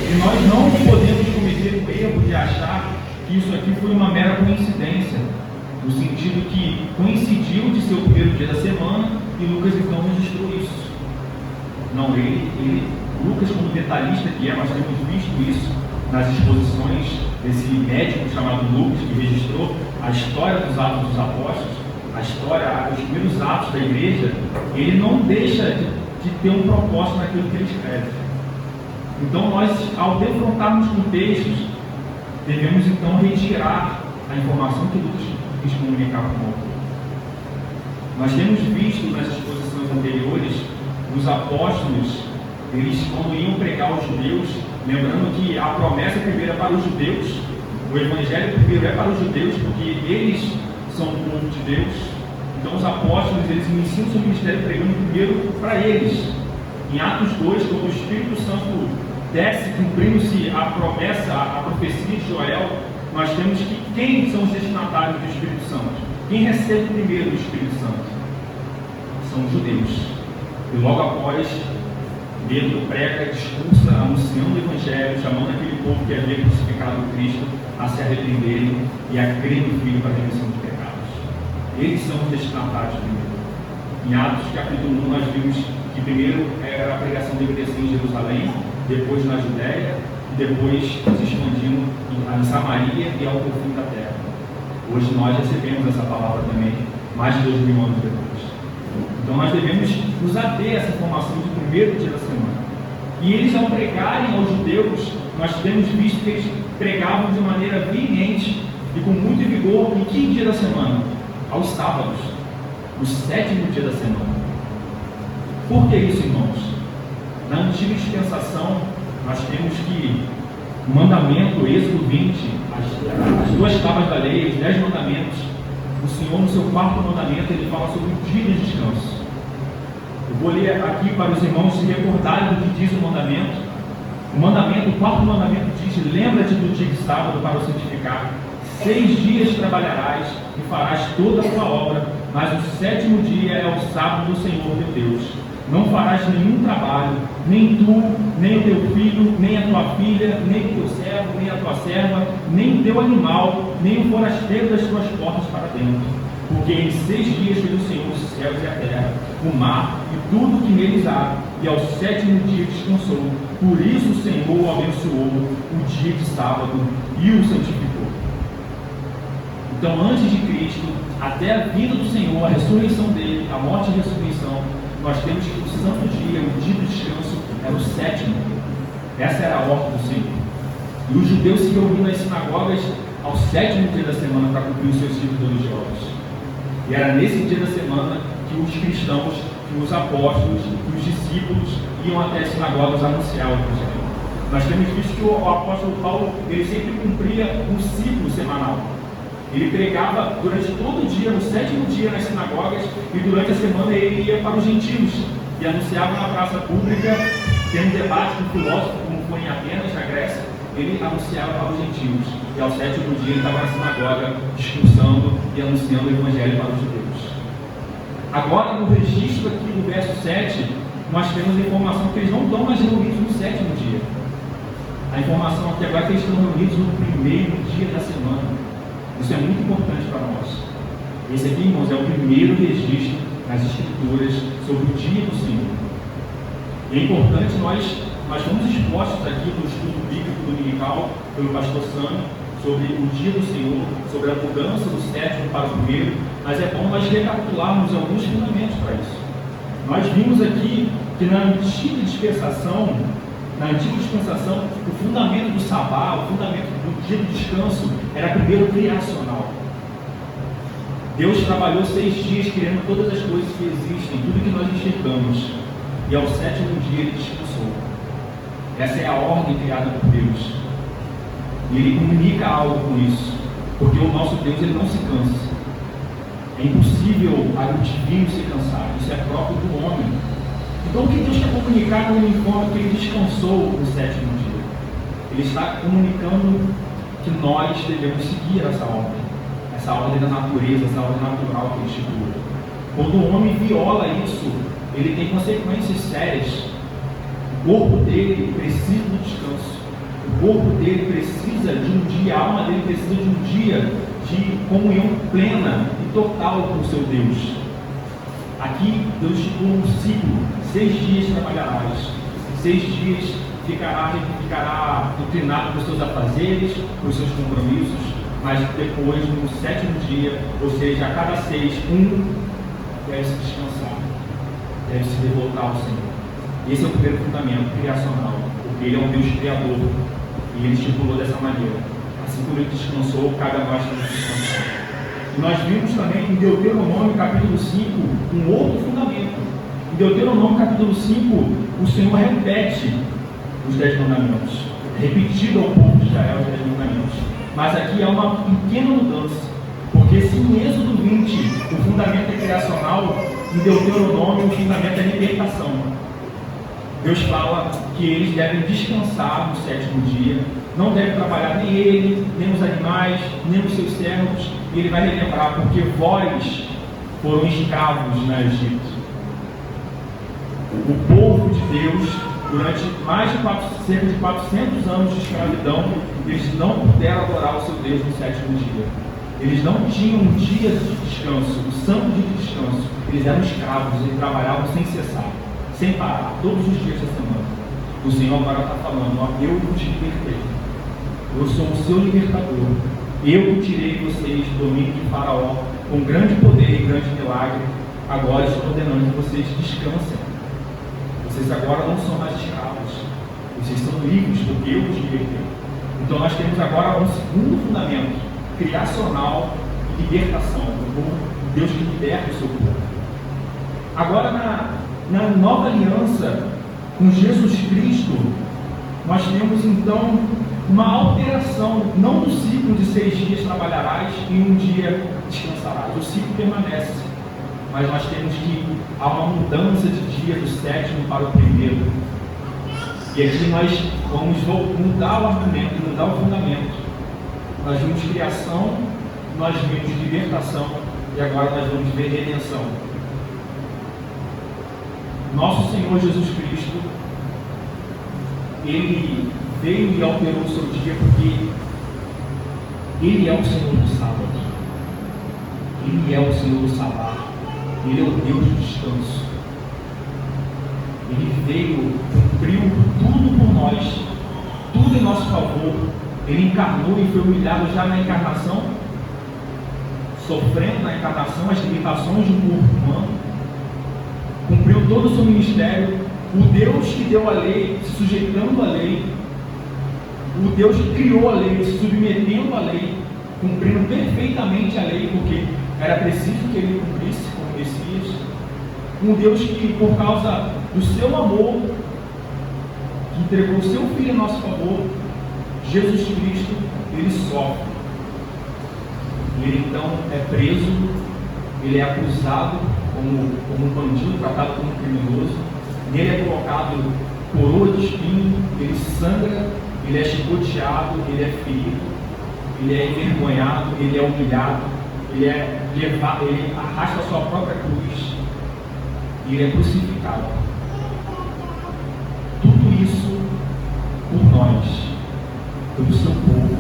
S5: E nós não podemos cometer o erro de achar que isso aqui foi uma mera coincidência, no sentido que coincidiu de ser o primeiro dia da semana e Lucas então registrou isso. Não, Lucas, como detalhista que é, nós temos visto isso nas exposições desse médico chamado Lucas, que registrou a história dos Atos dos Apóstolos, os primeiros atos da igreja. Ele não deixa de ter um propósito naquilo que ele escreve. Então nós, ao defrontarmos com textos, devemos então retirar a informação que Lucas quis comunicar com o autor. Nós temos visto nas exposições anteriores, os apóstolos, eles quando iam pregar aos judeus, lembrando que a promessa primeiro é para os judeus, o evangelho primeiro é para os judeus, porque eles são o povo de Deus. Então os apóstolos, eles iniciam seu ministério pregando primeiro para eles. Em Atos 2, quando o Espírito Santo desce, cumprindo-se a promessa, a profecia de Joel, nós temos que quem são os destinatários do Espírito Santo? Quem recebe primeiro o Espírito Santo? São os judeus. E logo após, Pedro prega, discursa, anunciando o Evangelho, chamando aquele povo que havia crucificado Cristo a se arrependerem e a crer no Filho para a remissão de pecados. Eles são os destinatários primeiro. Em Atos capítulo 1 nós vimos que primeiro era a pregação deveria ser em Jerusalém, depois na Judéia e depois se expandindo em Samaria e ao fim da terra. Hoje nós recebemos essa palavra também, mais de 2000 anos depois. Então nós devemos nos ater a essa informação do primeiro dia da semana. E eles, ao pregarem aos judeus, nós temos visto que eles pregavam de maneira veemente e com muito vigor em que dia da semana? Aos sábados, o 7º dia da semana. Por que isso, irmãos? Na antiga dispensação, nós temos que o mandamento, Êxodo 20, as 2 tábuas da lei, os 10 mandamentos, o Senhor, no seu 4º mandamento, ele fala sobre o dia de descanso. Eu vou ler aqui para os irmãos se recordarem do que diz o mandamento. O mandamento, o 4º mandamento diz: lembra-te do dia de sábado para o santificar. 6 dias trabalharás e farás toda a tua obra, mas o 7º dia é o sábado do Senhor teu Deus. Não farás nenhum trabalho, nem tu, nem o teu filho, nem a tua filha, nem o teu servo, nem a tua serva, nem o teu animal, nem o forasteiro das tuas portas para dentro. Porque em 6 dias fez o Senhor os céus e a terra, o mar e tudo que neles há, e ao 7º dia descansou. Por isso o Senhor abençoou o dia de sábado e o santificou. Então, antes de Cristo, até a vinda do Senhor, a ressurreição dele, a morte e a ressurreição, nós temos que o santo dia, o dia do descanso, era o 7º. Essa era a ordem do Senhor. E os judeus se reuniam nas sinagogas ao 7º dia da semana para cumprir os seus ritos religiosos. E era nesse dia da semana que os cristãos, que os apóstolos, que os discípulos iam até as sinagogas anunciar o Evangelho. Nós temos visto que o apóstolo Paulo, ele sempre cumpria um ciclo semanal. Ele pregava durante todo o dia, no 7º dia nas sinagogas, e durante a semana ele ia para os gentios e anunciava na praça pública, tendo debate com filósofos, como foi em Atenas, na Grécia, ele anunciava para os gentios. E ao sétimo dia ele estava na sinagoga, expulsando e anunciando o evangelho para os judeus. Agora, no registro aqui do verso 7, nós temos a informação que eles não estão mais reunidos no sétimo dia. A informação aqui agora é que eles estão reunidos no primeiro dia da semana. Isso é muito importante para nós. Esse aqui, irmãos, é o primeiro registro nas Escrituras sobre o dia do Senhor. E é importante, nós fomos expostos aqui no estudo bíblico dominical pelo pastor Sami sobre o dia do Senhor, sobre a mudança do sétimo para o primeiro, mas é bom nós recapitularmos alguns fundamentos para isso. Nós vimos aqui que na antiga dispensação, o fundamento do sabá, o fundamento do dia do descanso, era primeiro criacional. Deus trabalhou 6 dias criando todas as coisas que existem, tudo que nós enxergamos, e ao sétimo dia ele descansou. Essa é a ordem criada por Deus. E ele comunica algo com isso, porque o nosso Deus ele não se cansa. É impossível o divino se cansar, isso é próprio do homem. Então o que Deus quer comunicar quando ele informa que ele descansou no sétimo dia? Ele está comunicando que nós devemos seguir essa ordem da natureza, essa ordem natural que ele instituiu. Quando o homem viola isso, ele tem consequências sérias. O corpo dele precisa do descanso. O corpo dele precisa de um dia, a alma dele precisa de um dia de comunhão plena e total com o seu Deus. Aqui Deus estipula um ciclo: 6 dias trabalharás, 6 dias ficará inclinado para os seus afazeres, para os seus compromissos, mas depois, no sétimo dia, ou seja, a cada 6, deve se descansar, deve se devotar ao Senhor. Esse é o primeiro fundamento criacional, porque ele é um Deus criador e ele estipulou dessa maneira. Assim como ele descansou, cabe a nós também descansar. E nós vimos também em Deuteronômio capítulo 5 um outro fundamento. Em Deuteronômio capítulo 5, o Senhor repete os 10 mandamentos, repetido ao povo de Israel os 10 mandamentos. Mas aqui há uma pequena mudança, porque se em Êxodo 20 o fundamento é criacional, em Deuteronômio o fundamento é libertação. Deus fala que eles devem descansar no sétimo dia, não devem trabalhar nem ele, nem os animais, nem os seus servos, e ele vai relembrar, porque vós foram escravos na Egito. O povo de Deus, durante cerca de 400 anos de escravidão, eles não puderam adorar o seu Deus no sétimo dia. Eles não tinham um dia de descanso, o santo dia de descanso. Eles eram escravos, eles trabalhavam sem cessar, sem parar, todos os dias da semana. O Senhor agora está falando: ó, eu vos libertei, eu sou o seu libertador, eu tirei vocês do domínio de Faraó com grande poder e grande milagre. Agora estou ordenando que vocês descansem. Vocês agora não são mais escravos, vocês são livres, porque eu vos libertei. Então nós temos agora um segundo fundamento criacional e libertação, Deus que liberta o seu povo. Agora na nova aliança com Jesus Cristo, nós temos então uma alteração, não do ciclo de 6 dias trabalharás e um dia descansarás. O ciclo permanece, mas nós temos que há uma mudança de dia do sétimo para o primeiro. E aqui nós vamos mudar o argumento, mudar o fundamento. Nós vimos criação, nós vimos libertação e agora nós vamos ver redenção. Nosso Senhor Jesus Cristo, ele veio e alterou o seu dia porque ele é o Senhor do sábado, ele é o Senhor do sabá, ele é o Deus do descanso. Ele veio, cumpriu tudo por nós, tudo em nosso favor. Ele encarnou e foi humilhado já na encarnação, sofrendo na encarnação as limitações de um corpo humano, cumpriu todo o seu ministério. O Deus que deu a lei, se sujeitando à lei, o Deus que criou a lei, se submetendo à lei, cumprindo perfeitamente a lei, porque era preciso que ele cumprisse como Messias. Um Deus que, por causa do seu amor, que entregou o seu Filho em nosso favor, Jesus Cristo, ele sofre. Ele então é preso, ele é acusado como um bandido, tratado como um criminoso. Nele é colocado coroa de espinho, ele sangra, ele é chicoteado, ele é ferido, ele é envergonhado, ele é humilhado, ele é levado, ele arrasta a sua própria cruz e ele é crucificado. Tudo isso por nós, pelo seu povo,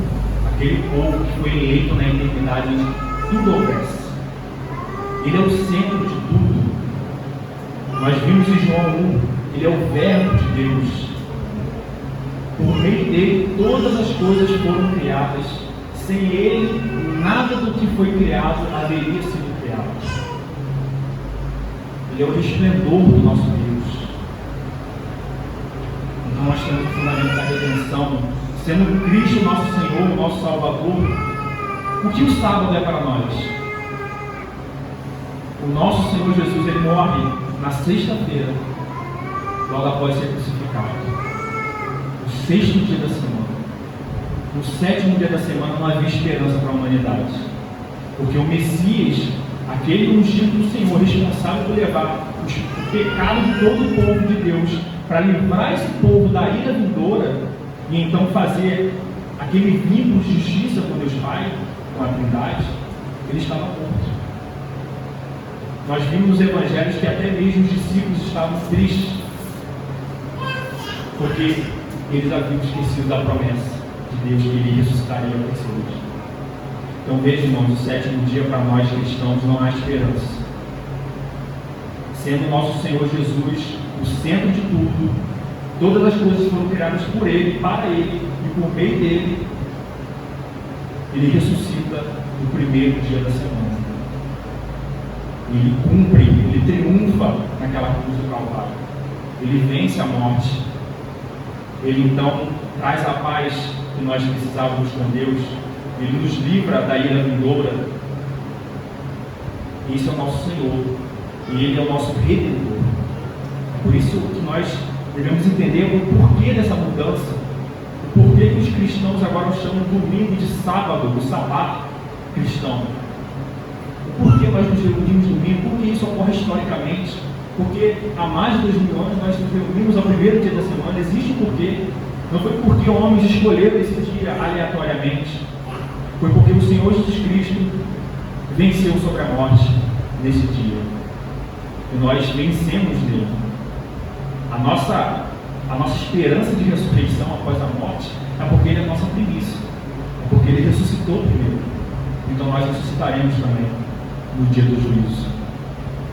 S5: aquele povo que foi eleito na eternidade onde tudo houvesse. Ele é o centro de tudo. Nós vimos em João 1, ele é o verbo de Deus. Por meio dele, todas as coisas foram criadas. Sem ele, nada do que foi criado haveria sido criado. Ele é o resplendor do nosso Deus. Então nós temos o fundamento da redenção, sendo Cristo nosso Senhor, nosso Salvador. O que o sábado é para nós? O nosso Senhor Jesus, ele morre na sexta-feira, logo após ser crucificado. O sexto dia da semana. No sétimo dia da semana não havia esperança para a humanidade, porque o Messias, aquele ungido do Senhor, responsável por levar o pecado de todo o povo de Deus, para livrar esse povo da ira vindoura e então fazer aquele vínculo de justiça com Deus Pai, com a Trindade, ele estava morto. Nós vimos nos evangelhos que até mesmo os discípulos estavam tristes, porque eles haviam esquecido da promessa de Deus que ele ressuscitaria ao terceiro dia. Então veja, irmãos, o sétimo dia para nós cristãos não há esperança. Sendo nosso Senhor Jesus o centro de tudo, todas as coisas foram criadas por Ele, para Ele e por meio dele, Ele ressuscita no primeiro dia da semana. Ele cumpre, ele triunfa naquela cruz do Calvário. Ele vence a morte. Ele então traz a paz que nós precisávamos com Deus. Ele nos livra da ira vindoura. Esse é o nosso Senhor. E Ele é o nosso Redentor. Por isso que nós devemos entender o porquê dessa mudança. O porquê que os cristãos agora chamam domingo de sábado, do sabá cristão. Por que nós nos reunimos domingo? Por que isso ocorre historicamente? Porque há mais de 2000 anos nós nos reunimos ao primeiro dia da semana. Existe um porquê. Não foi porque homens escolheram esse dia aleatoriamente. Foi porque o Senhor Jesus Cristo venceu sobre a morte nesse dia. E nós vencemos nele. A nossa esperança de ressurreição após a morte é porque ele é a nossa primícia. É porque ele ressuscitou primeiro. Então nós ressuscitaremos também no dia do juízo.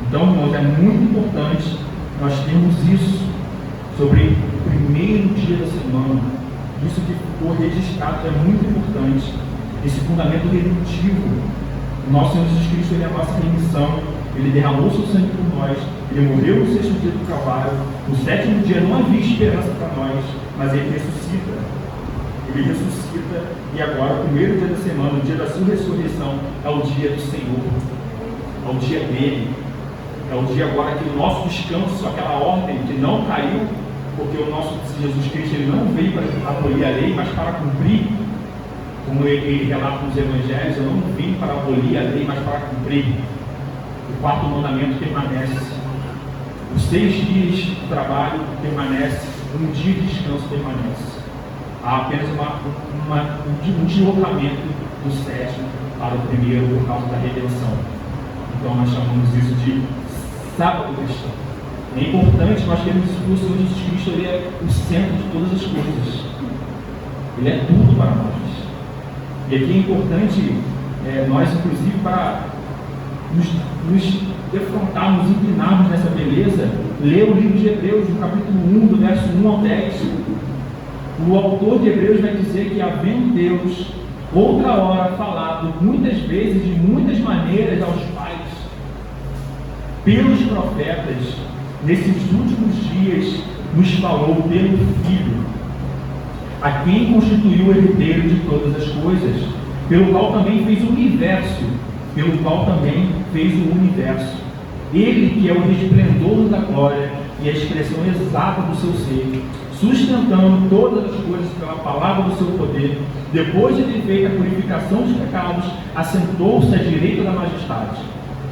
S5: Então, irmãos, é muito importante nós termos isso sobre o primeiro dia da semana. Isso que ficou registrado é muito importante. Esse fundamento redutivo. O nosso Senhor Jesus Cristo, ele é a nossa remissão. Ele derramou seu sangue por nós. Ele morreu no sexto dia do Calvário. No sétimo dia não havia esperança para nós, mas ele ressuscita. Ele ressuscita e agora, o primeiro dia da semana, o dia da sua ressurreição, é o dia do Senhor. É o dia dele. É o dia agora que o nosso descanso, aquela ordem que não caiu, porque o nosso Jesus Cristo ele não veio para abolir a lei, mas para cumprir. Como ele relata nos evangelhos, eu não vim para abolir a lei, mas para cumprir. O quarto mandamento permanece. Os 6 dias de trabalho permanece, um dia de descanso permanece. Há apenas um deslocamento do sétimo para o primeiro por causa da redenção. Então nós chamamos isso de sábado cristão. É importante nós termos isso porque o Senhor Jesus Cristo ele é o centro de todas as coisas. Ele é tudo para nós. E aqui é importante nós, inclusive, para nos defrontarmos, inclinarmos nessa beleza, ler o livro de Hebreus, no capítulo 1, do verso 1 ao 10. O autor de Hebreus vai dizer que, havendo Deus outra hora falado muitas vezes, de muitas maneiras aos pais, pelos profetas, nesses últimos dias nos falou pelo Filho, a quem constituiu o herdeiro de todas as coisas, pelo qual também fez o universo, ele que é o resplendor da glória e a expressão exata do seu ser, sustentando todas as coisas pela palavra do seu poder, depois de ter feito a purificação dos pecados, assentou-se à direita da majestade,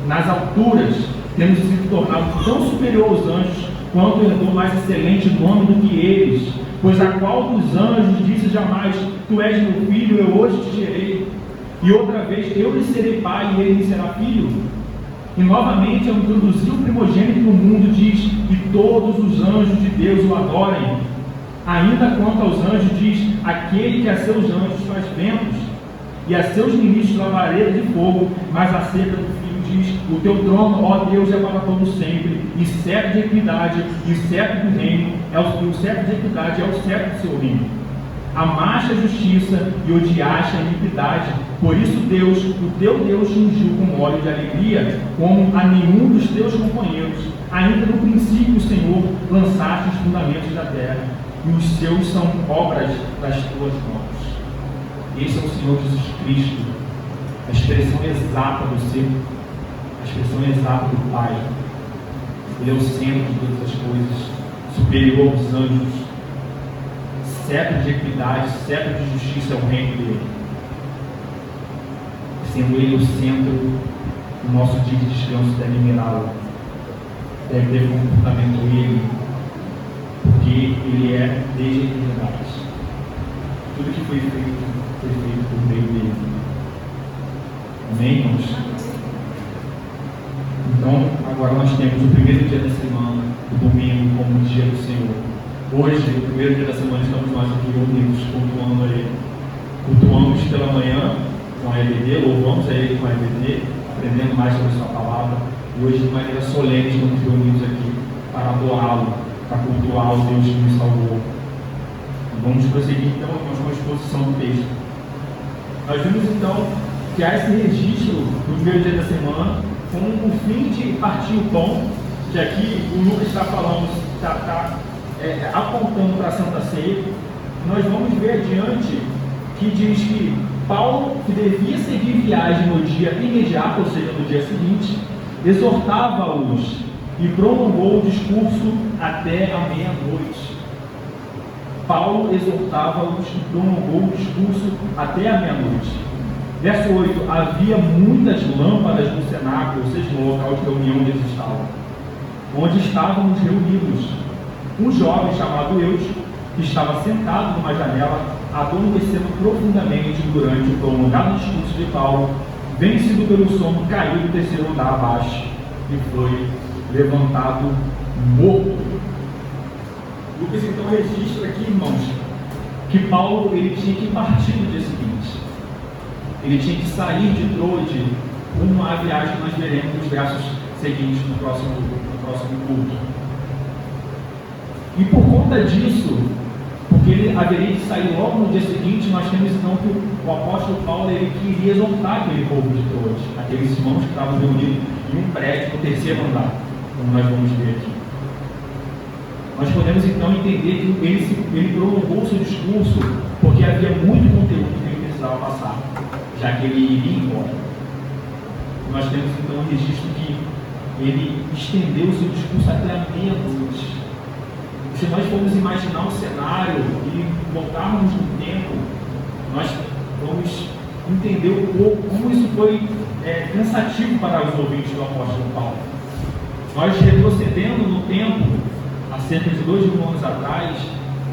S5: nas alturas, tendo sido tornado tão superior aos anjos, quanto herdou mais excelente nome do que eles? Pois a qual dos anjos disse jamais: Tu és meu filho, eu hoje te gerei? E outra vez: Eu lhe serei pai e ele me será filho? E novamente, ao introduzir o primogênito no mundo, diz: E todos os anjos de Deus o adorem. Ainda quanto aos anjos, diz: Aquele que a seus anjos faz ventos e a seus ministros labaredas de fogo. Mas acerca do Filho diz: O teu trono, ó Deus, é para todo sempre, e cetro de equidade, e o cetro do reino, o cetro de equidade é o cetro do seu reino. Amaste a justiça e odiaste a iniquidade. Por isso Deus, o teu Deus, te ungiu com óleo de alegria, como a nenhum dos teus companheiros. Ainda no princípio, Senhor, lançaste os fundamentos da terra, e os seus são obras das tuas mãos. Esse é o Senhor Jesus Cristo, a expressão exata do ser, a expressão exata do Pai. Ele é o centro de todas as coisas, superior aos anjos. Cetro de equidade, cetro de justiça é o reino dele. Sendo ele o centro, o nosso dia de descanso deve mirá-lo, deve ter comportamento ele, porque ele é desde a eternidade. Tudo que foi feito por meio dele. Amém, irmãos? Então, agora nós temos o primeiro dia da semana, o domingo, como o dia do Senhor. Hoje, o primeiro dia da semana, estamos nós aqui reunidos, cultuando a Ele. Cultuamos pela manhã com a EBD, louvamos a Ele com a EBD, aprendendo mais sobre a Sua palavra. E hoje, de maneira solene, estamos reunidos aqui para adorá-lo, para cultuar o Deus que nos salvou. E vamos prosseguir então com a exposição do texto. Nós vimos então que há esse registro do primeiro dia da semana com o fim de partir o pão, que aqui o Lucas está falando, está apontando para a Santa Ceia. Nós vamos ver adiante que diz que Paulo, que devia seguir viagem no dia imediato, ou seja, no dia seguinte, exortava-os e prolongou o discurso até a meia-noite. Paulo exortava-os e prolongou o discurso até a meia-noite. Verso 8: Havia muitas lâmpadas no cenáculo, ou seja, no local de reunião onde eles estavam, onde estávamos reunidos. Um jovem chamado Eutico, que estava sentado numa janela, adormecendo profundamente durante o prolongado discurso de Paulo, vencido pelo sono, caiu do terceiro andar abaixo e foi levantado morto. Lucas então registra aqui, irmãos, que Paulo ele tinha que partir no dia seguinte. Ele tinha que sair de Troade rumo à viagem que nós veremos nos versos seguintes no próximo culto. E por conta disso, porque ele haveria de sair logo no dia seguinte, nós temos então que o apóstolo Paulo ele queria exortar aquele povo de Troade, aqueles irmãos que estavam reunidos em um prédio no terceiro andar, como nós vamos ver aqui. Nós podemos então entender que ele prolongou o seu discurso porque havia muito conteúdo que ele precisava passar, já que ele iria embora. Nós temos então um registro que ele estendeu o seu discurso até a meia-noite. Se nós formos imaginar o cenário e voltarmos no tempo, nós vamos entender um pouco como isso foi cansativo para os ouvintes do apóstolo Paulo. Nós retrocedendo no tempo, há cerca de 2.000 anos atrás,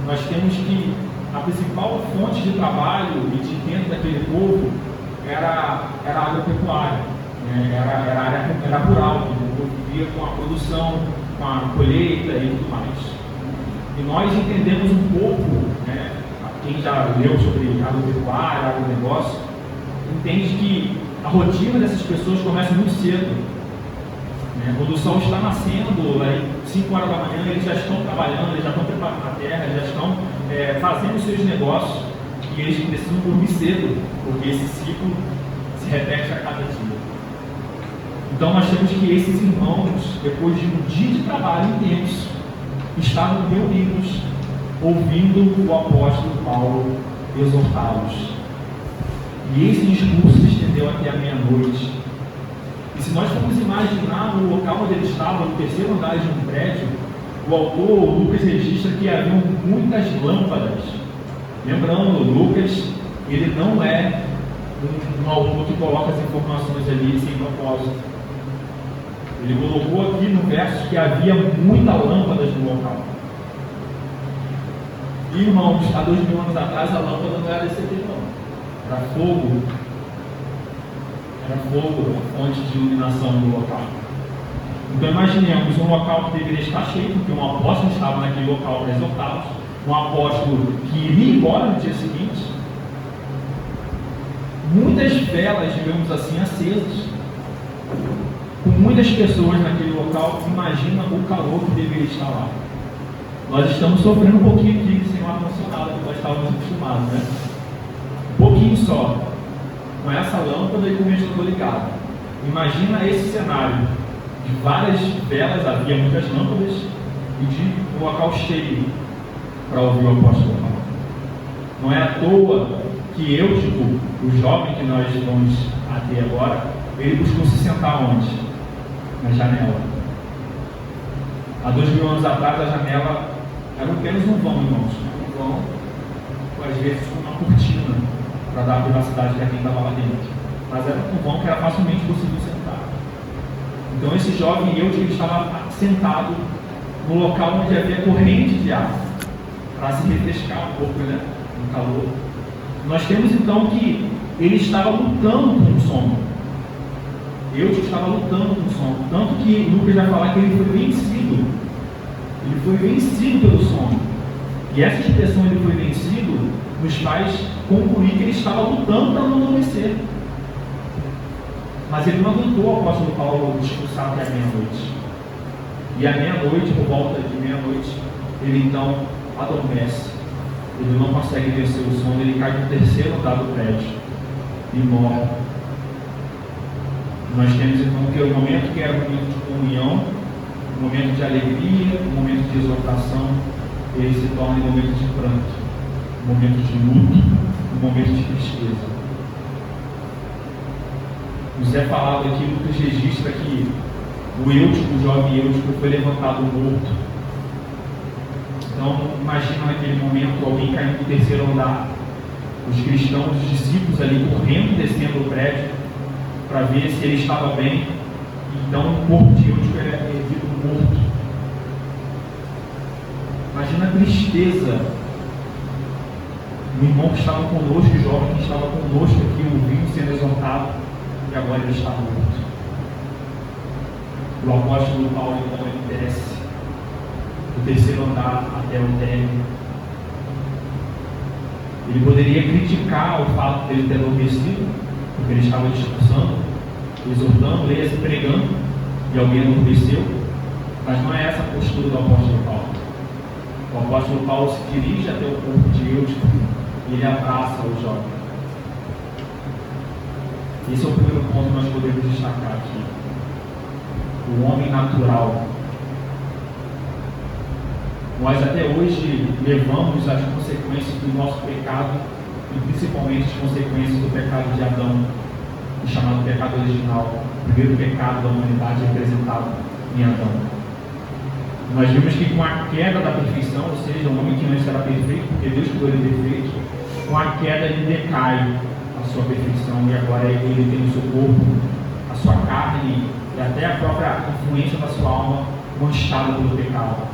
S5: nós temos que a principal fonte de trabalho e de renda daquele povo era a agropecuária, era rural, o povo vivia com a produção, com a colheita e tudo mais. E nós entendemos um pouco, quem já leu sobre agropecuária, agronegócio, entende que a rotina dessas pessoas começa muito cedo. Quando o sol está nascendo, aí 5 horas da manhã, eles já estão trabalhando, eles já estão preparando a terra, eles já estão fazendo os seus negócios, e eles precisam dormir cedo, porque esse ciclo se repete a cada dia. Então nós temos que esses irmãos, depois de um dia de trabalho intenso, estavam reunidos, ouvindo o apóstolo Paulo exortá-los. E esse discurso se estendeu até a meia-noite. E se nós formos imaginar o local onde ele estava, no terceiro andar de um prédio, o autor, Lucas, registra que haviam muitas lâmpadas. Lembrando, Lucas, ele não é um autor que coloca as informações ali sem propósito. Ele colocou aqui no verso que havia muitas lâmpadas no local. Irmãos, há 2000 anos atrás a lâmpada não era desse tipo, não. Era fogo. Era fogo, a fonte de iluminação do local. Então imaginemos um local que deveria estar cheio, porque um apóstolo estava naquele local para exortá-los, um apóstolo que iria embora no dia seguinte. Muitas velas, digamos assim, acesas, com muitas pessoas naquele local. Imagina o calor que deveria estar lá. Nós estamos sofrendo um pouquinho aqui sem o ar-condicionado, que nós estávamos acostumados, né? Um pouquinho só, com essa lâmpada e com o ventilador ligado. Imagina esse cenário de várias velas, havia muitas lâmpadas, e de um local cheio para ouvir o apóstolo Paulo. Não é à toa que Eutico, o jovem que nós vamos até agora, ele buscou se sentar onde? Na janela. Há 2000 anos atrás a janela era apenas um vão, irmãos. Um vão, às vezes com uma cortina, para dar privacidade para quem estava lá dentro. Mas era um vão que era facilmente possível sentar. Então esse jovem Eutico estava sentado no local onde havia corrente de ar, para se refrescar um pouco, né? No calor. Nós temos então que ele estava lutando com o sono. Eutico estava lutando com o sono. Tanto que Lucas vai falar que ele foi vencido. Ele foi vencido pelo sono. E essa expressão, ele foi vencido, nos faz concluir que ele estava lutando para não adormecer. Mas ele não aguentou o apóstolo Paulo discursar até a meia-noite. E à meia-noite, por volta de meia-noite, ele então adormece. Ele não consegue vencer o sono, ele cai no terceiro andar do prédio e morre. Nós temos então que o momento que era um momento de comunhão, um momento de alegria, um momento de exortação, ele se torna um momento de pranto, um momento de luto, um momento de tristeza. Nos é falado aqui, Lucas registra que o Eutico, o jovem Eutico, foi levantado morto. Então, imagina naquele momento alguém caindo do terceiro andar, os cristãos, os discípulos ali correndo, descendo o prédio, para ver se ele estava bem. Então, o corpo de Eutico era erguido morto. Imagina a tristeza. O irmão que estava conosco, o jovem que estava conosco aqui, ouvindo, sendo exortado, e agora ele está morto. O apóstolo Paulo, então, ele desce do terceiro andar até o térreo. Ele poderia criticar o fato de ele ter adormecido, porque ele estava discursando, exortando, leia-se, pregando, e alguém adormeceu. Mas não é essa a postura do apóstolo Paulo. O apóstolo Paulo se dirige até o corpo de Eutico e ele abraça o jovem. Esse é o primeiro ponto que nós podemos destacar aqui. O homem natural. Nós até hoje levamos as consequências do nosso pecado, e principalmente as consequências do pecado de Adão, o chamado pecado original, o primeiro pecado da humanidade representado em Adão. Nós vimos que com a queda da perfeição, ou seja, o homem que antes era perfeito, porque Deus criou ele perfeito, com a queda ele decai a sua perfeição, e agora ele tem o seu corpo, a sua carne e até a própria influência da sua alma manchada pelo pecado.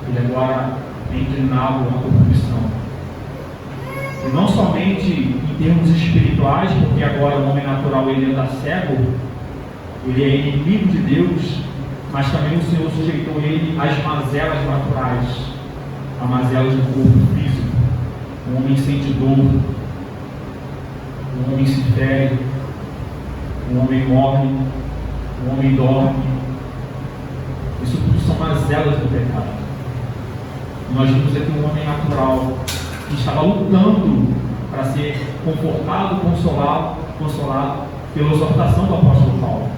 S5: Ele agora é inclinado à corrupção. E não somente em termos espirituais, porque agora o homem natural ele anda cego, ele é inimigo de Deus, mas também o Senhor sujeitou ele às mazelas naturais, a mazelas do corpo físico. O homem sente dor, o homem se fere, o homem morre, o homem dorme. Isso tudo são mazelas do pecado. Nós vimos aqui um homem natural que estava lutando para ser confortado, consolado pela exortação do apóstolo Paulo.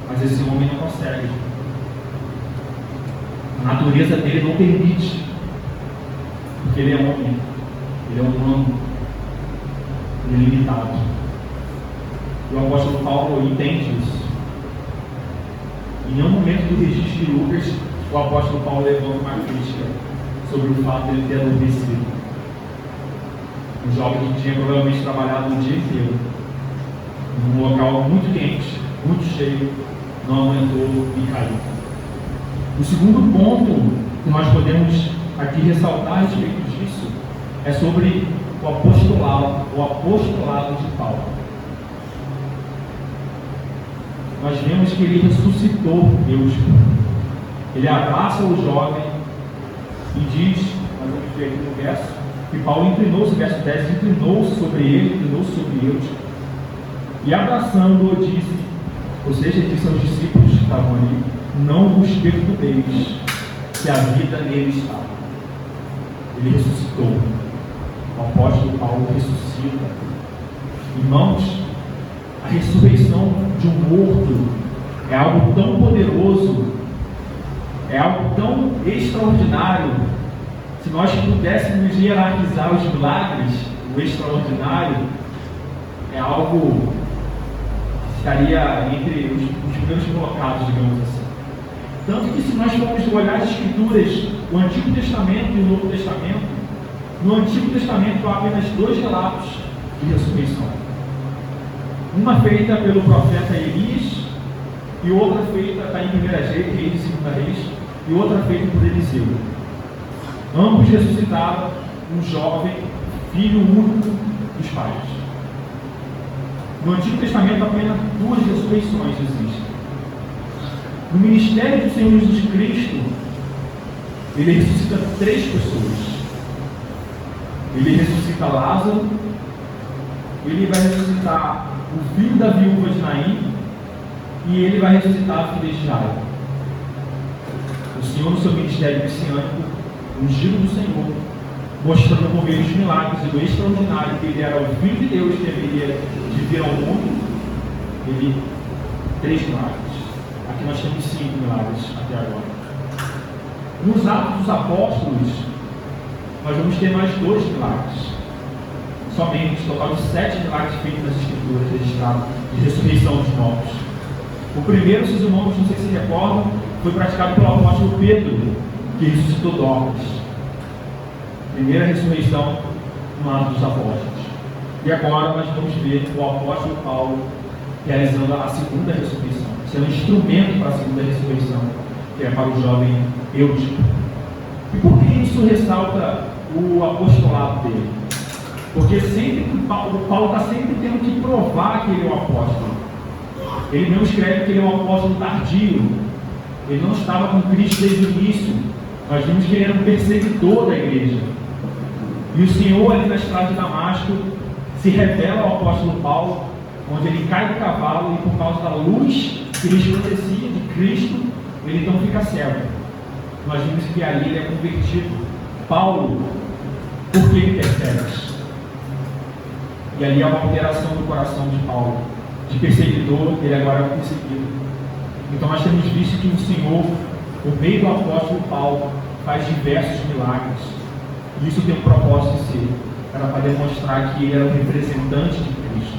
S5: Mas esse homem não consegue. A natureza dele não permite, porque ele é homem, ele é humano, ele é limitado. E o apóstolo Paulo entende isso. E em um momento do registro de Lucas, o apóstolo Paulo levanta uma crítica sobre o fato de ele ter adormecido. Um jovem que tinha provavelmente trabalhado o dia inteiro, num local muito quente, muito cheio, não aguentou e caiu. O segundo ponto que nós podemos aqui ressaltar a respeito disso é sobre o apostolado de Paulo. Nós vemos que ele ressuscitou Deus. Ele abraça o jovem e diz, nós vamos ver aqui no verso, que Paulo inclinou-se, verso 10, inclinou-se sobre ele, inclinou-se sobre Deus, e abraçando-o disse, ou seja, disse aos discípulos que estavam ali, não vos perturbeis, que a vida nele está. Ele ressuscitou. O apóstolo Paulo ressuscita. Irmãos, a ressurreição de um morto é algo tão poderoso, é algo tão extraordinário. Se nós pudéssemos hierarquizar os milagres, o extraordinário é algo que estaria entre os primeiros colocados, digamos assim. Tanto que se nós formos olhar as Escrituras, o Antigo Testamento e o Novo Testamento, no Antigo Testamento há apenas 2 relatos de ressurreição. Uma feita pelo profeta Elias e outra feita, está em 1 Reis e 2 Reis, e outra feita por Eliseu. Ambos ressuscitaram um jovem, filho único dos pais. No Antigo Testamento apenas 2 ressurreições existem. No ministério do Senhor Jesus Cristo, ele ressuscita 3 pessoas. Ele ressuscita Lázaro, ele vai ressuscitar o filho da viúva de Naim e ele vai ressuscitar a filha de Jairo. O Senhor, no seu ministério messiânico, ungido do Senhor, mostrando por meio dos milagres e do extraordinário que ele era o Filho de Deus que deveria de vir ao mundo, ele 3 milagres. Aqui nós temos 5 milagres até agora. Nos Atos dos Apóstolos, nós vamos ter mais 2 milagres. Somente, total de 7 milagres feitos nas Escrituras registrados de ressurreição dos mortos. O primeiro, se os irmãos não sei se recordam, foi praticado pelo apóstolo Pedro, que ressuscitou Dorcas. Primeira ressurreição no Atos dos Apóstolos. E agora nós vamos ver o apóstolo Paulo realizando a segunda ressurreição, sendo instrumento para a segunda ressurreição, que é para o jovem Eutico. E por que isso ressalta o apostolado dele? Porque sempre Paulo está sempre tendo que provar que ele é o apóstolo. Ele não escreve que ele é um apóstolo tardio. Ele não estava com Cristo desde o início. Nós vimos que ele era um perseguidor da igreja. E o Senhor, ali na estrada de Damasco, se revela ao apóstolo Paulo, onde ele cai do cavalo e por causa da luz que resplandecia de Cristo, ele então fica cego. Nós vimos que ali ele é convertido. Paulo, por que ele persegue? E ali há uma alteração do coração de Paulo. De perseguidor, ele agora é perseguido. Então nós temos visto que o Senhor, por meio do apóstolo Paulo, faz diversos milagres. E isso tem um propósito de ser, para demonstrar que ele era um representante de Cristo.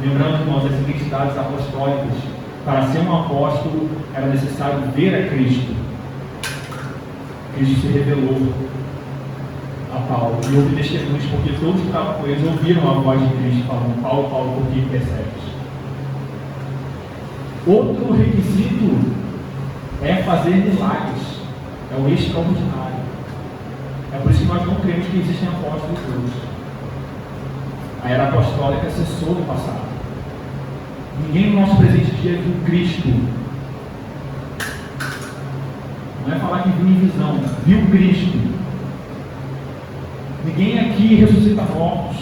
S5: Lembrando, irmãos, as identidades apostólicas, para ser um apóstolo era necessário ver a Cristo. Cristo se revelou a Paulo e houve testemunhos, porque todos que estavam com eles ouviram a voz de Cristo falando: Paulo, Paulo, por que persegues? Outro requisito é fazer milagres, é o extraordinário. É por isso que nós não cremos que existem apóstolos todos. A era apostólica cessou no passado. Ninguém no nosso presente dia viu Cristo. Não é falar que viu em visão, viu Cristo. Ninguém aqui ressuscita mortos,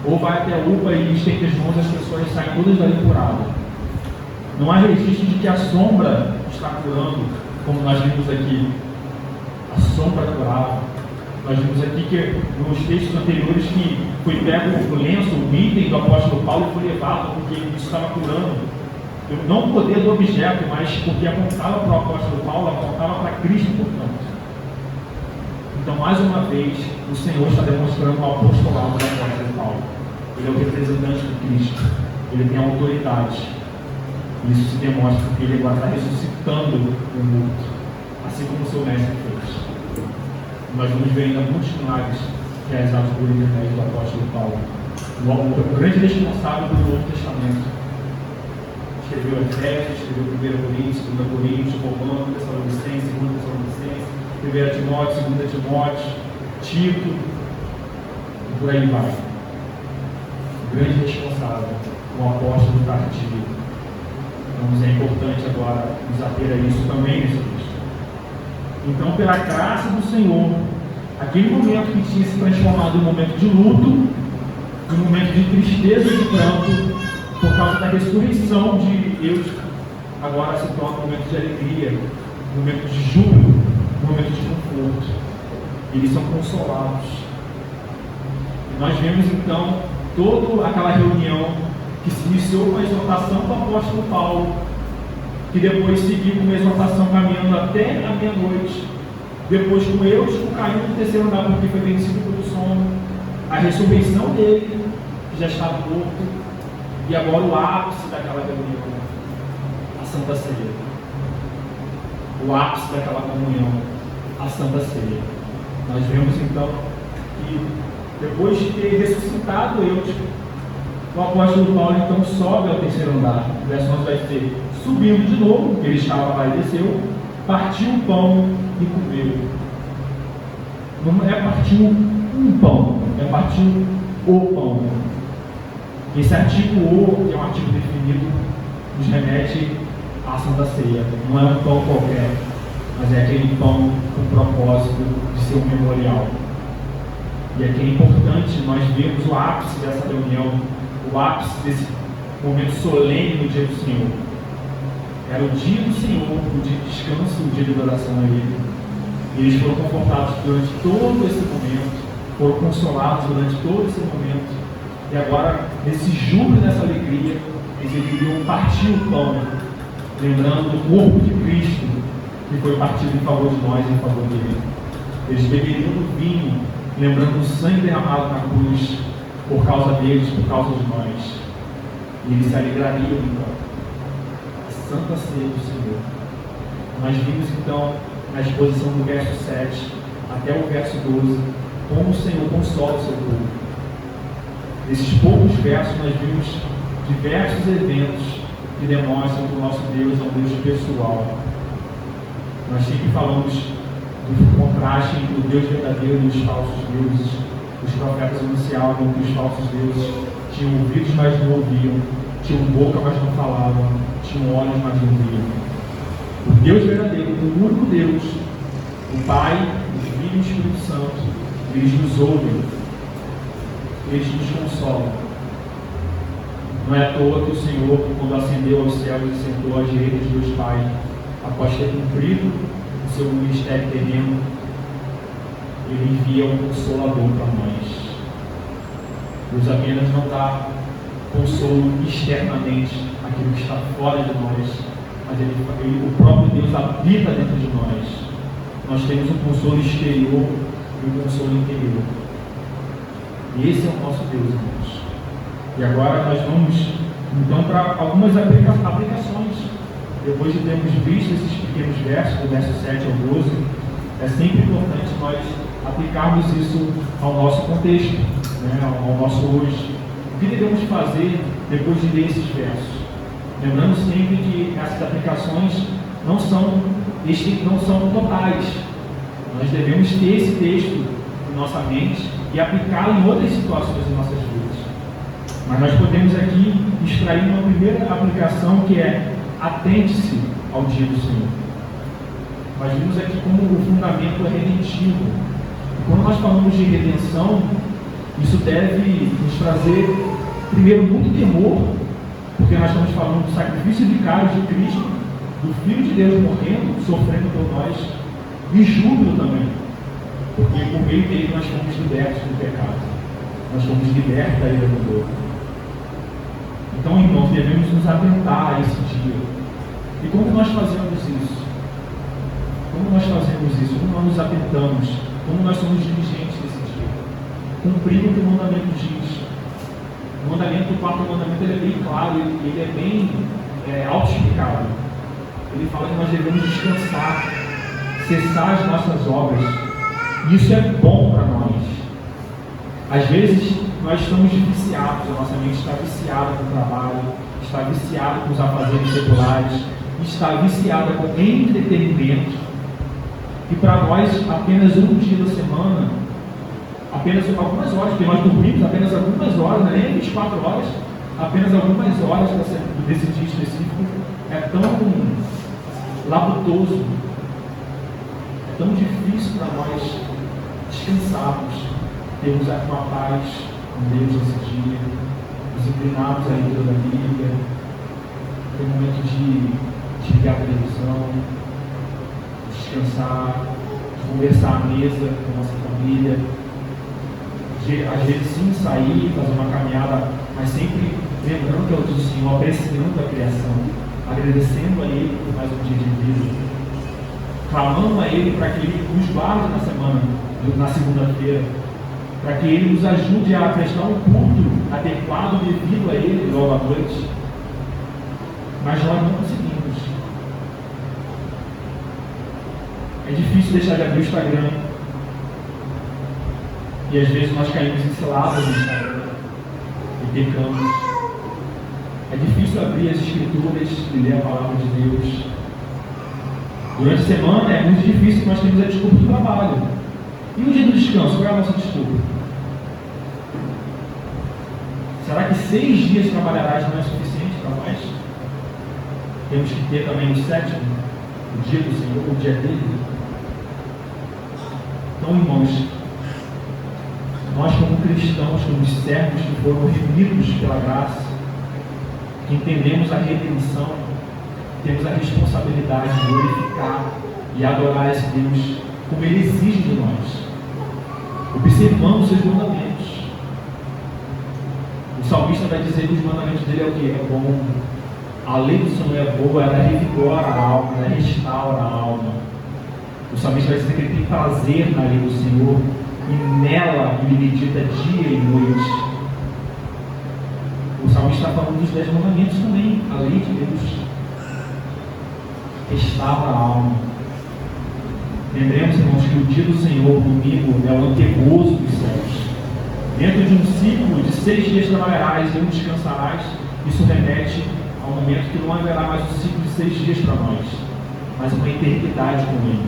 S5: ou vai até a UPA e estende as mãos, as pessoas saem todas dali curadas. Não há registro de que a sombra está curando, como nós vimos aqui. A sombra curava. Nós vimos aqui que nos textos anteriores que foi pego o lenço, o item do apóstolo Paulo e foi levado porque isso estava curando. Não o poder do objeto, mas porque apontava para o apóstolo Paulo, apontava para Cristo, portanto. Então, mais uma vez, o Senhor está demonstrando o apostolado do apóstolo Paulo. Ele é o representante de Cristo. Ele tem autoridade. Isso se demonstra porque ele agora está ressuscitando o morto, assim como o seu mestre fez. Nós vamos ver ainda muitos milagres realizados por intermédio do apóstolo Paulo, o grande responsável do Novo Testamento, escreveu Efésios, escreveu 1 Coríntios, 2 Coríntios, Romano, Tessalonicenses, 2 Tessalonicenses, 1 Timóteo, 2 Timóteo, Tito, e por aí vai. O grande responsável, o apóstolo Tardio. Então, é importante agora nos ater a isso também nesse texto. Então, pela graça do Senhor, aquele momento que tinha se transformado em um momento de luto, em um momento de tristeza e de pranto, por causa da ressurreição de Deus, agora se torna um momento de alegria, um momento de júbilo, um momento de conforto. Eles são consolados. E nós vemos então toda aquela reunião que se iniciou com a exortação do apóstolo Paulo, que depois seguiu com uma exortação caminhando até a meia-noite, depois com Eutico caindo no terceiro andar porque foi vencido pelo sono, a ressurreição dele, que já estava morto, e agora o ápice daquela reunião, a Santa Ceia. O ápice daquela comunhão, a Santa Ceia. Nós vemos então que depois de ter ressuscitado Eutico, o apóstolo Paulo então sobe ao terceiro andar. O verso 11 vai dizer: subindo de novo, ele estava lá e desceu, partiu o pão e comeu. Não é partiu um pão, é partiu o pão. Esse artigo "o", que é um artigo definido, nos remete à Santa Ceia. Não é um pão qualquer, mas é aquele pão com propósito de ser um memorial. E aqui é importante nós vermos o ápice dessa reunião, o ápice desse momento solene no dia do Senhor. Era o dia do Senhor, o dia de descanso, o dia de adoração a Ele. E eles foram confortados durante todo esse momento, foram consolados durante todo esse momento. E agora, nesse júbilo, nessa alegria, eles iriam partir o pão, lembrando o corpo de Cristo, que foi partido em favor de nós, em favor dele. Eles beberiam do vinho, lembrando o sangue derramado na cruz, por causa deles, por causa de nós. E eles se alegrariam, então. Santa Ceia do Senhor. Nós vimos então na exposição do verso 7 até o verso 12 como o Senhor consola o seu povo. Nesses poucos versos nós vimos diversos eventos que demonstram que o nosso Deus é um Deus pessoal. Nós sempre falamos do contraste entre o Deus verdadeiro e os falsos deuses. Os profetas anunciavam que os falsos deuses tinham ouvidos, mas não ouviam, tinham boca, mas não falavam, tinham olhos, mas não viam. O Deus verdadeiro, o único Deus, o Pai, o Filho e o Espírito Santo, eles nos ouvem, eles nos consolam. Não é à toa que o Senhor, quando ascendeu aos céus e sentou à direita de Deus Pai, após ter cumprido o seu ministério terreno, Ele envia um consolador para nós. Deus apenas não dá consolo externamente aquilo que está fora de nós, mas o próprio Deus habita dentro de nós. Nós temos um consolo exterior e um consolo interior. E esse é o nosso Deus, irmãos. E agora nós vamos então para algumas aplicações. Depois de termos visto esses pequenos versos, do verso 7 ao 12, é sempre importante nós aplicarmos isso ao nosso contexto, né, ao nosso hoje. O que devemos fazer depois de ler esses versos? Lembrando sempre que essas aplicações não são totais. Nós devemos ter esse texto em nossa mente e aplicá-lo em outras situações das nossas vidas. Mas nós podemos aqui extrair uma primeira aplicação, que é: atente-se ao dia do Senhor. Nós vimos aqui como o fundamento é redentivo. E quando nós falamos de redenção, isso deve nos trazer, primeiro, muito temor, porque nós estamos falando do sacrifício vicário de Cristo, do Filho de Deus morrendo, sofrendo por nós, e júbilo também, porque por meio dele nós fomos libertos do pecado, nós fomos libertos da ira do dor. Então, irmãos, devemos nos atentar a esse dia. E como nós fazemos isso? Como nós fazemos isso? Como nós nos atentamos? Como nós somos diligentes nesse dia? Cumprindo o que o mandamento diz. O mandamento, o quarto mandamento, ele é bem claro, ele é bem autoexplicado. Ele fala que nós devemos descansar, cessar as nossas obras. E isso é bom para nós. Às vezes nós estamos viciados, a nossa mente está viciada no trabalho, está viciada com os afazeres seculares, está viciada com entretenimento, e para nós apenas um dia da semana, apenas algumas horas, porque nós dormimos apenas algumas horas, não é nem 24 horas, apenas algumas horas desse dia específico, é tão labutoso, é tão difícil para nós descansarmos, termos uma paz com Deus nesse dia, nos inclinarmos à leitura da Bíblia, ter um momento de ligar a televisão, descansar, de conversar à mesa com a nossa família, de às vezes sim sair, fazer uma caminhada, mas sempre lembrando que é o do Senhor, apreciando a criação, agradecendo a Ele por mais um dia de vida, clamando a Ele para que Ele nos guarde na semana, na segunda-feira, para que Ele nos ajude a prestar um culto adequado devido a Ele logo à noite. Mas nós não conseguimos. É difícil deixar de abrir o Instagram. E às vezes nós caímos em ciladas no Instagram e pecamos. É difícil abrir as Escrituras e ler a palavra de Deus. Durante a semana é muito difícil, nós temos a desculpa do trabalho. E o dia do descanso, qual é a nossa desculpa? Será que 6 dias trabalharás não é suficiente para nós? Temos que ter também o 7º, o dia do Senhor, o dia dele. Então, irmãos, nós como cristãos, como servos que foram remidos pela graça, que entendemos a redenção, temos a responsabilidade de glorificar e adorar esse Deus como Ele exige de nós, observando os seus mandamentos. O salmista vai dizer que os mandamentos dele é o que? É bom. A lei do Senhor é boa, ela revigora a alma, ela restaura a alma. O salmista vai dizer que ele tem prazer na lei do Senhor e nela ele medita dia e noite. O salmista está falando dos 10 mandamentos também. A lei de Deus restaura a alma. Lembremos, irmãos, que o dia do Senhor, domingo, é o antegozo dos céus. Dentro de um ciclo de 6 dias trabalharás e um descansarás, isso remete ao momento que não haverá mais um ciclo de 6 dias para nós, mas uma eternidade com Ele,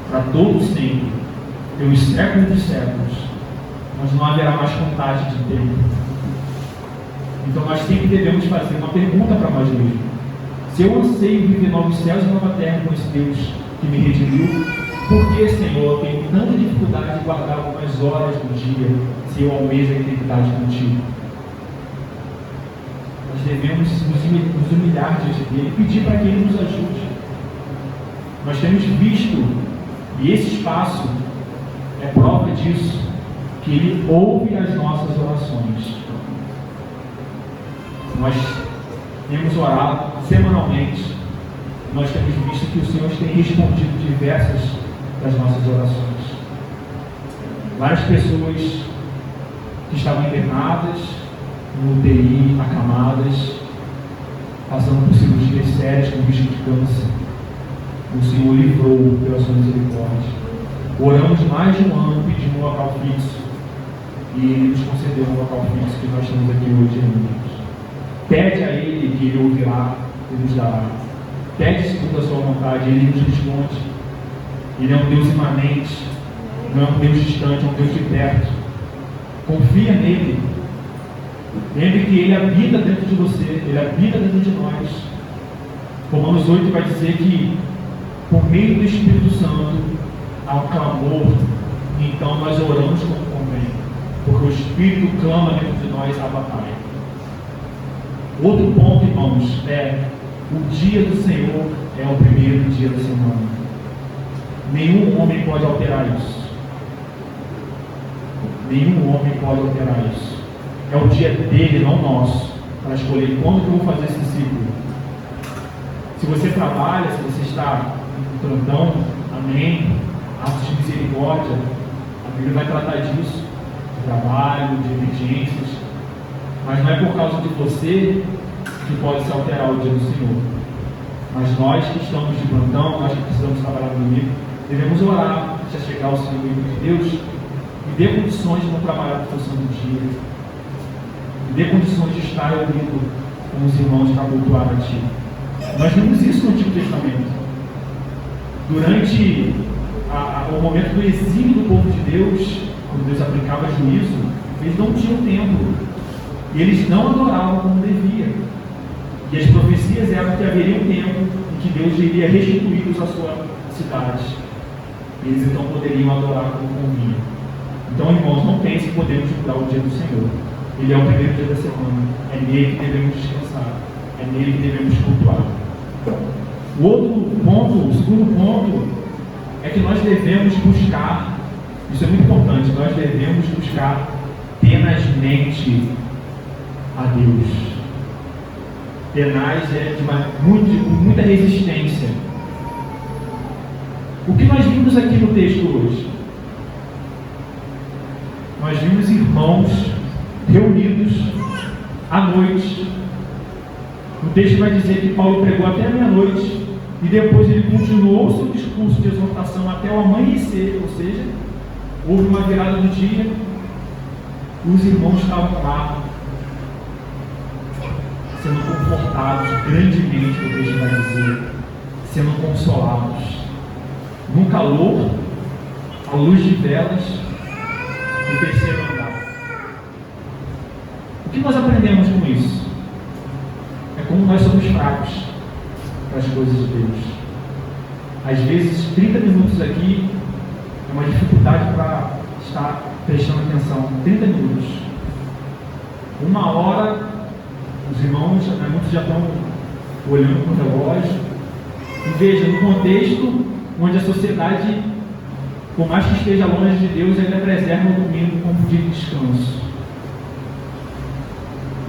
S5: para todos sempre, pelos séculos dos séculos, mas não haverá mais contagem de tempo. Então nós sempre devemos fazer uma pergunta para nós mesmos: se eu anseio viver novos céus e nova terra com esse Deus que me redimiu, por que, Senhor, eu tenho tanta dificuldade de guardar algumas horas do dia, se eu almejo a eternidade contigo? Nós devemos nos humilhar diante dele e pedir para que ele nos ajude. Nós temos visto, e esse espaço é prova disso, que ele ouve as nossas orações. Nós temos orado semanalmente, nós temos visto que o Senhor tem respondido diversas das nossas orações. Várias pessoas que estavam internadas, no UTI, acamadas, passando por cirurgias sérias com risco de câncer, o Senhor livrou pela sua misericórdia. Oramos mais de um ano pedindo um local fixo e Ele nos concedeu um local fixo que nós estamos aqui hoje reunidos. Pede a Ele que Ele ouvirá e nos dará. Pede segundo a sua vontade, Ele nos responde. Ele é um Deus imanente, não é um Deus distante, é um Deus de perto. Confia nele. Lembre que Ele habita dentro de você, Ele habita dentro de nós. Romanos 8 vai dizer que por meio do Espírito Santo há um clamor, e então nós oramos como convém, porque o Espírito clama dentro de nós a batalha. Outro ponto, irmãos, é o dia do Senhor é o primeiro dia da semana. Nenhum homem pode alterar isso. Nenhum homem pode alterar isso. É o dia dele, não nosso, para escolher quando que eu vou fazer esse ciclo. Se você trabalha, se você está em plantão, amém, atos de misericórdia, a Bíblia vai tratar disso, de trabalho, de emergências, mas não é por causa de você que pode se alterar o dia do Senhor. Mas nós que estamos de plantão, nós que precisamos trabalhar no domingo, devemos orar para chegar ao Senhor de Deus e dê condições de não trabalhar na função do dia. Dê condições de estar ouvindo com os irmãos para cultuar a ti. Nós vimos isso no Antigo Testamento. Durante o momento do exílio do povo de Deus, quando Deus aplicava juízo, eles não tinham templo. E eles não adoravam como devia. E as profecias eram que haveria um tempo em que Deus iria restituí-los à sua cidade. E eles então poderiam adorar como convinha. Então, irmãos, não pensem que podemos mudar o dia do Senhor. Ele é o primeiro dia da semana. É nele que devemos descansar. É nele que devemos cultuar. O outro ponto, o segundo ponto, é que nós devemos buscar, isso é muito importante, nós devemos buscar tenazmente a Deus. Tenaz é com muita resistência. O que nós vimos aqui no texto hoje? Nós vimos irmãos reunidos à noite. O texto vai dizer que Paulo pregou até a meia-noite e depois ele continuou o seu discurso de exortação até o amanhecer, ou seja, houve uma virada do dia. Os irmãos estavam lá sendo confortados grandemente, o texto vai dizer, sendo consolados num calor, à luz de velas, no terceiro andar. O que nós aprendemos com isso? É como nós somos fracos para as coisas de Deus. Às vezes, 30 minutos aqui é uma dificuldade para estar prestando atenção. 30 minutos. 1 hora, os irmãos, muitos já estão olhando para o relógio. E veja, no contexto onde a sociedade, por mais que esteja longe de Deus, ainda preserva o domingo como dia de descanso.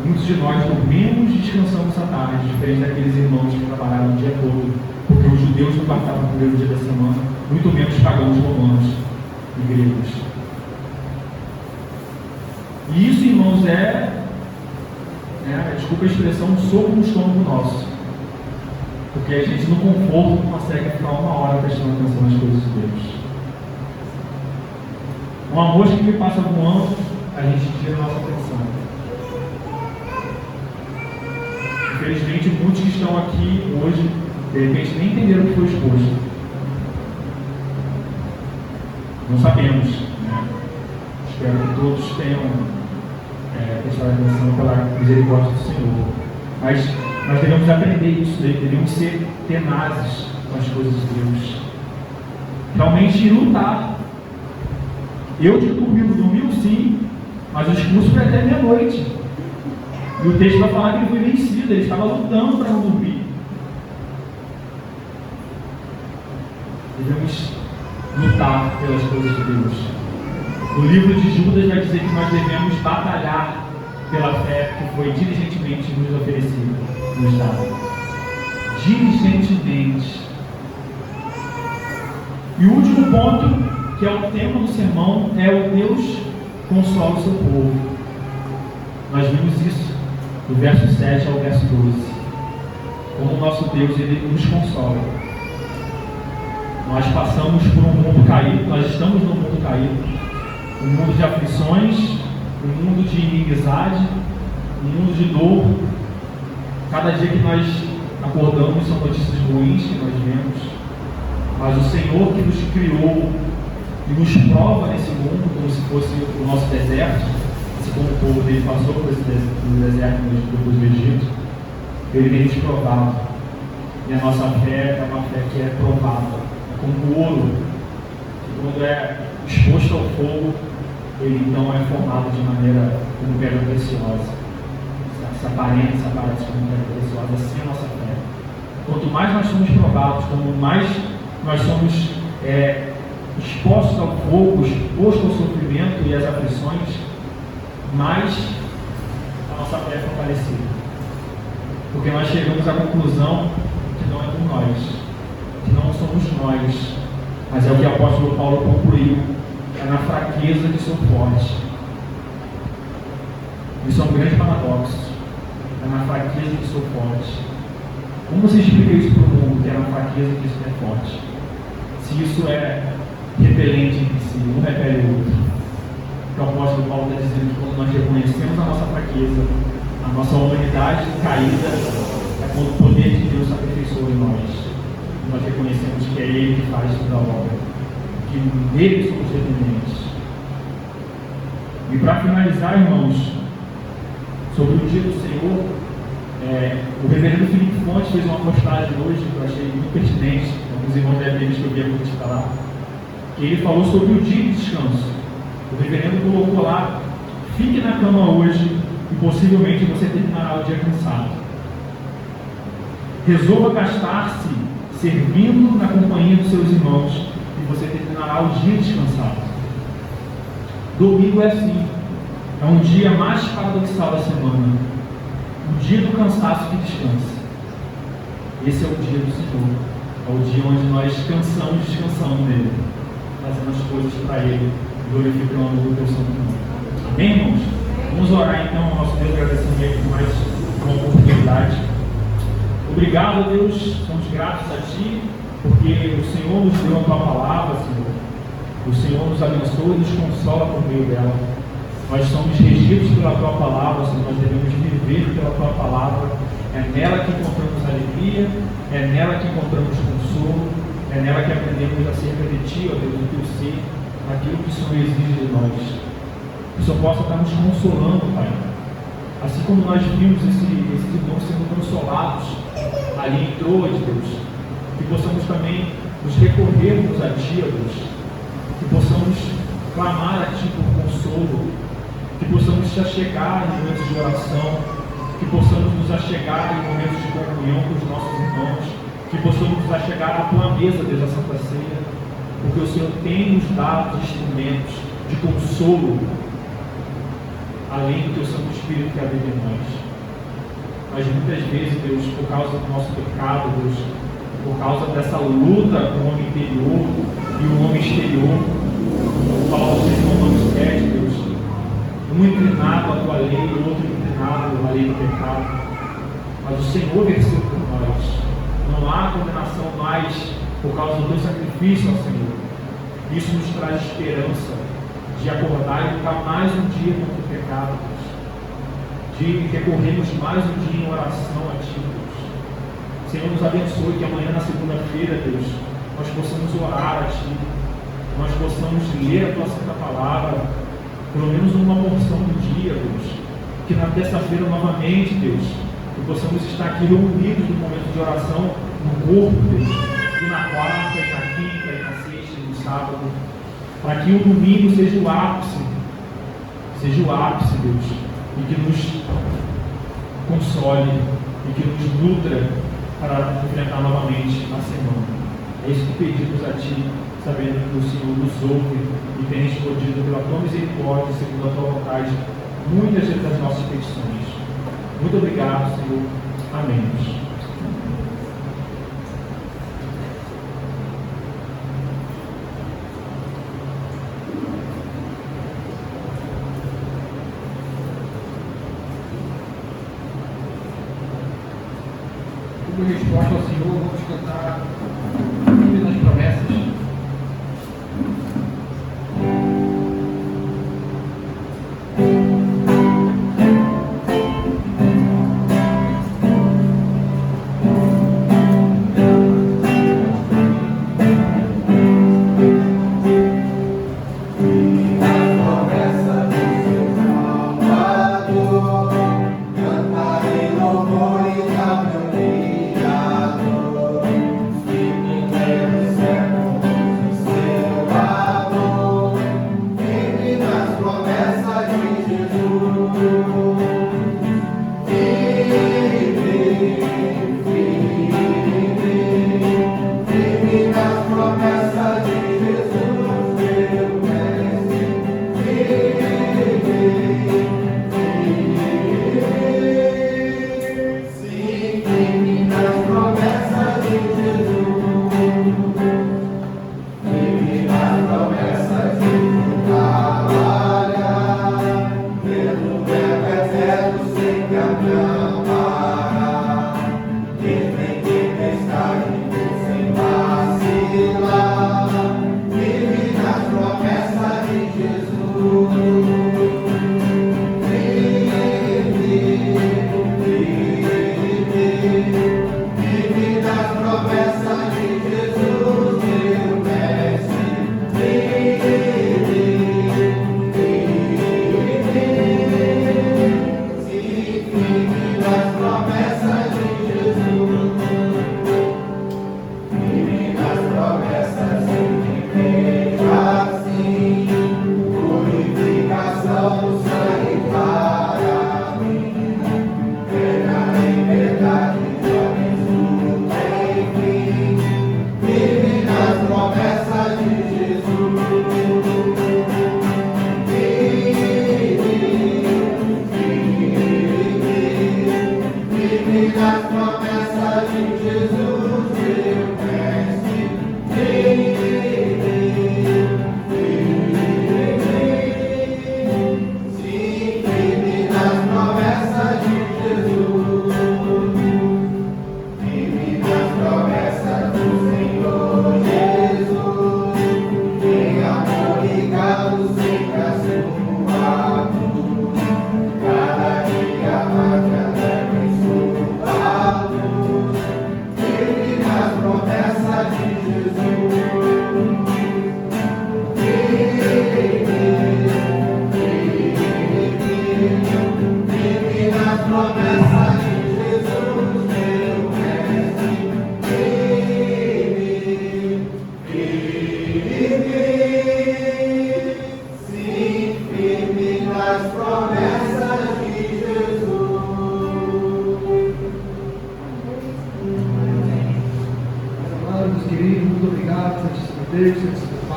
S5: Muitos de nós dormimos e descansamos à tarde, diferente daqueles irmãos que trabalharam o dia todo, porque os judeus não guardavam o primeiro dia da semana, muito menos pagãos romanos e gregos. E isso, irmãos, desculpa a expressão, um soco no estômago nosso, porque a gente no conforto não consegue ficar 1 hora prestando atenção nas coisas de Deus. Uma mosca que passa voando, a gente tira a nossa atenção. Infelizmente, muitos que estão aqui hoje, de repente, nem entenderam o que foi exposto. Não sabemos, né? Espero que todos tenham prestado atenção pela misericórdia do Senhor. Mas nós devemos aprender isso, devemos ser tenazes com as coisas de Deus. Realmente lutar. Eu dormi sim, mas o discurso foi até meia-noite. E o texto vai falar que ele foi vencido, ele estava lutando para não dormir. Devemos lutar pelas coisas de Deus. O livro de Judas vai dizer que nós devemos batalhar pela fé que foi diligentemente nos oferecida, nos dada. Diligentemente. E o último ponto, que é o tema do sermão, é o Deus consola o seu povo. Nós vimos isso do verso 7 ao verso 12. Como o nosso Deus, ele nos consola. Nós passamos por um mundo caído, nós estamos no mundo caído, um mundo de aflições, um mundo de inimizade, um mundo de dor. Cada dia que nós acordamos são notícias ruins que nós vemos, mas o Senhor que nos criou e nos prova nesse mundo como se fosse o nosso deserto, assim como o povo dele passou por esse deserto depois do Egito, ele tem nos provado. E a nossa fé é uma fé que é provada, é como o ouro, que quando é exposto ao fogo, ele então é formado de maneira como pedra preciosa. Se aparece como pedra preciosa, assim é a nossa fé. Quanto mais nós somos provados, quanto mais nós somos expostos ao fogo, expostos ao sofrimento e às aflições, mais a nossa fé é fortalecida. Porque nós chegamos à conclusão que não é por nós, que não somos nós, mas é o que o apóstolo Paulo concluiu: é na fraqueza que sou forte. Isso é um grande paradoxo. É na fraqueza que sou forte. Como você explica isso para o mundo, que é na fraqueza que isso é forte? Se isso é repelente entre si, um repele o outro. O apóstolo Paulo está dizendo que quando nós reconhecemos a nossa fraqueza, A nossa humanidade caída é quando o poder de Deus se aperfeiçoa em nós. Nós reconhecemos que é Ele que faz toda a obra, que nele somos dependentes. E para finalizar, irmãos, sobre o dia do Senhor, o reverendo Felipe Fontes fez uma postagem hoje que eu achei muito pertinente. Alguns irmãos devem ter visto que eu vi a gente falar. Que ele falou sobre o dia de descanso. O reverendo colocou lá: fique na cama hoje e possivelmente você terminará o dia cansado. Resolva gastar-se servindo na companhia dos seus irmãos e você terminará o dia descansado. Domingo é assim. É um dia mais paradoxal da semana. O dia do cansaço que descansa. Esse é o dia do Senhor. É o dia onde nós descansamos nele, fazendo as coisas para Ele, glorificando o teu santo nome. Amém, irmãos? Vamos orar então ao nosso Deus, agradecendo a Ele por mais uma oportunidade. Obrigado, Deus, somos gratos a Ti, porque o Senhor nos deu a Tua palavra, Senhor. O Senhor nos abençoa e nos consola por meio dela. Nós somos regidos pela Tua palavra, Senhor. Nós devemos viver pela Tua palavra. É nela que encontramos alegria, é nela que encontramos consolo, é nela que aprendemos acerca de Ti, ó Deus, do Teu ser, aquilo que o Senhor exige de nós. Que o Senhor possa estar nos consolando, Pai. Assim como nós vimos esses irmãos sendo consolados ali em Troas, Deus, que possamos também nos recorrermos a Ti, ó Deus, que possamos clamar a Ti por consolo, que possamos te achegar em momentos de oração, que possamos nos achegar em momentos de comunhão com os nossos irmãos, que possamos nos achegar à Tua mesa, Deus, a Santa Ceia, porque o Senhor tem nos dado instrumentos de consolo, além do Teu Santo Espírito que habita em nós. Mas muitas vezes, Deus, por causa do nosso pecado, Deus, por causa dessa luta com o homem interior e o homem exterior, o qual o Senhor não nos pede, Deus, um inclinado à Tua lei, o outro inclinado à lei do pecado. Mas o Senhor venceu por nós. Não há condenação mais por causa do Teu sacrifício, ó Senhor. Isso nos traz esperança de acordar e lutar mais um dia contra o pecado, Deus. De recorrermos mais um dia em oração a Ti, Deus. Senhor, nos abençoe que amanhã, na segunda-feira, Deus, nós possamos orar a Ti, nós possamos ler a Tua Santa Palavra, pelo menos uma porção do dia, Deus. Que na terça-feira, novamente, Deus, que possamos estar aqui reunidos no momento de oração, no corpo, Deus, e na quarta, e na quinta, e na sexta, e no sábado, para que o domingo seja o ápice, Deus, e que nos console, e que nos nutra para enfrentar novamente a semana. É isso que pedimos a Ti, sabendo que o Senhor nos ouve e tem respondido pela Tua misericórdia, segundo a Tua vontade, muitas das nossas petições. Muito obrigado, Senhor. Amém.
S1: Como resposta ao Senhor, vamos cantar o hino das promessas.
S2: Cantarei louvores ao meu Criador.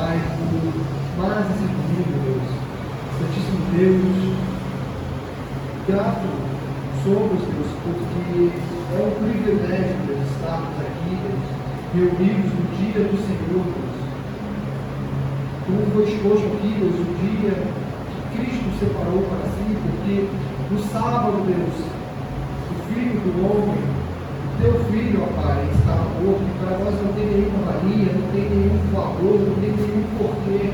S1: Pai, por mais esse domingo, Deus. Santíssimo Deus, grato somos, Deus, porque é um privilégio, Deus, estarmos aqui, Deus, reunidos no dia do Senhor, Deus. Como foi exposto aqui, Deus, o dia que Cristo separou para si, porque no sábado, Deus, o Filho do Homem, o teu Filho, ó Pai, estava morto, e para nós não tem nenhuma valia, não tem nenhum favor, não tem nenhum porquê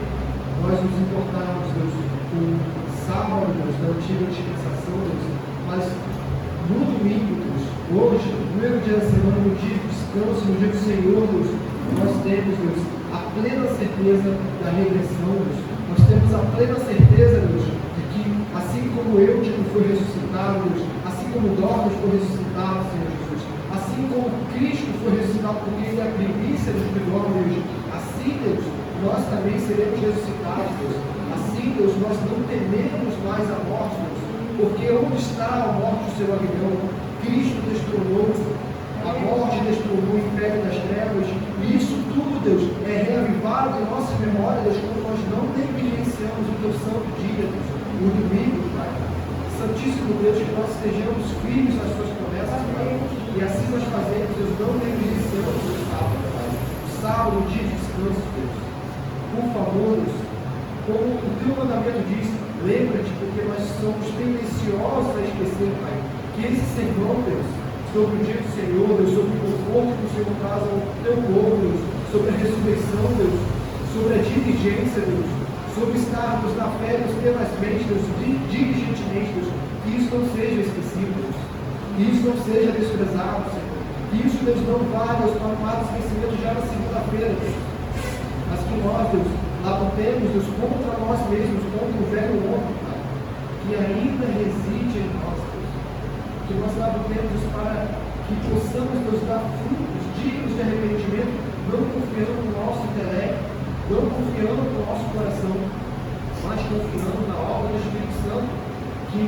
S1: nós nos importarmos, Deus, com o sábado, Deus, da antiga dispensação, Deus, mas no domingo, Deus, hoje, no primeiro dia da semana, no dia de descanso, no dia do Senhor, Deus, nós temos, Deus, a plena certeza da regressão, Deus. Nós temos a plena certeza, Deus, de que assim como Eutico foi ressuscitado, Deus, assim como Dorcas foi ressuscitado, Senhor Jesus, assim como Cristo foi ressuscitado porque Ele é a primícia dos que dormem, Deus, assim, Deus, nós também seremos ressuscitados, Deus. Assim, Deus, nós não tememos mais a morte, Deus, porque onde está a morte do seu aguilhão? Cristo destronou, a morte destronou o império das trevas, e isso tudo, Deus, é reavivado em nossa memória, Deus, quando nós não negligenciamos o teu santo dia, Deus, o domingo, Pai. Santíssimo Deus, que nós estejamos firmes nas suas promessas, Pai, e assim nós fazemos, Deus, não negligenciamos o sábado, Pai. O sábado, o dia de descanso, Deus. Por favor, Deus, como o teu mandamento diz, lembra-te, porque nós somos tendenciosos a esquecer, Pai, que esse sermão, Deus, sobre o dia do Senhor, Deus, sobre o conforto que o Senhor traz ao teu povo, Deus, sobre a ressurreição, Deus, sobre a diligência, Deus, sobre estarmos na fé, Deus, tenazmente, Deus, diligentemente, Deus, que isso não seja esquecido, Deus, que isso não seja desprezado, Senhor, que isso, Deus, não vá, Deus, para o mar do esquecimento já na segunda-feira, Deus, mas que nós, Deus, lutemos, Deus, contra nós mesmos, contra o velho homem, Pai, que ainda reside em nós, Deus. Que nós lutemos para que possamos, Deus, dar frutos dignos de arrependimento, não confiando no nosso intelecto, não confiando no nosso coração, mas confiando na obra do Espírito Santo, que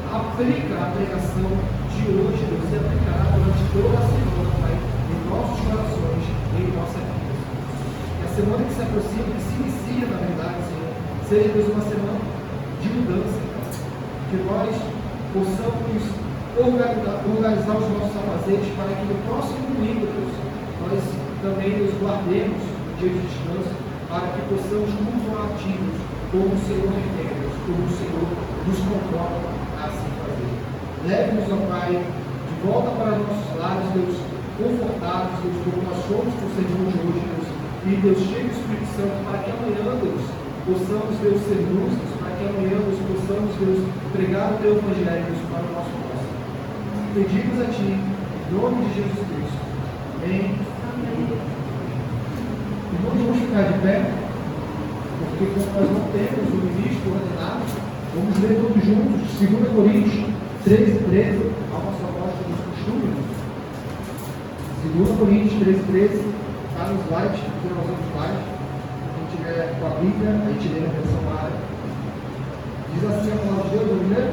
S1: aplica a pregação de hoje, Deus, e aplicará durante toda a semana, Pai, em nossos corações e em nossa vida. Que a semana que se aproxima, que se inicia, na verdade, Senhor, seja, Deus, uma semana de mudança, Pai. Que nós possamos organizar os nossos afazeres para que no próximo domingo, Deus, nós também nos guardemos no dia de descanso, para que possamos continuar ativos, como o Senhor requer, Deus, como o Senhor nos convoca a assim fazer. Leve-nos, ó Pai, de volta para nossos lares, Deus, confortados, Deus, como nós somos com o sermão de hoje, Deus, e Deus, cheio do Espírito Santo, para que amanhã, Deus, possamos, Deus, ser lúcidos, para que amanhã, Deus, possamos, Deus, pregar o Teu Evangelho, Deus, para o nosso próximo. Pedimos a Ti, em nome de Jesus Cristo. Amém. Irmãos, vamos ficar de pé, porque como nós não temos o ministro ordenado, vamos ler todos juntos, 2 Coríntios 13:13, a nossa voz dos costumes. 2 Coríntios 13:13, está no slide, finalzinho do slide. Quem tiver com a Bíblia, a gente lê na versão árabe. Diz assim a palavra de Deus, vamos ler?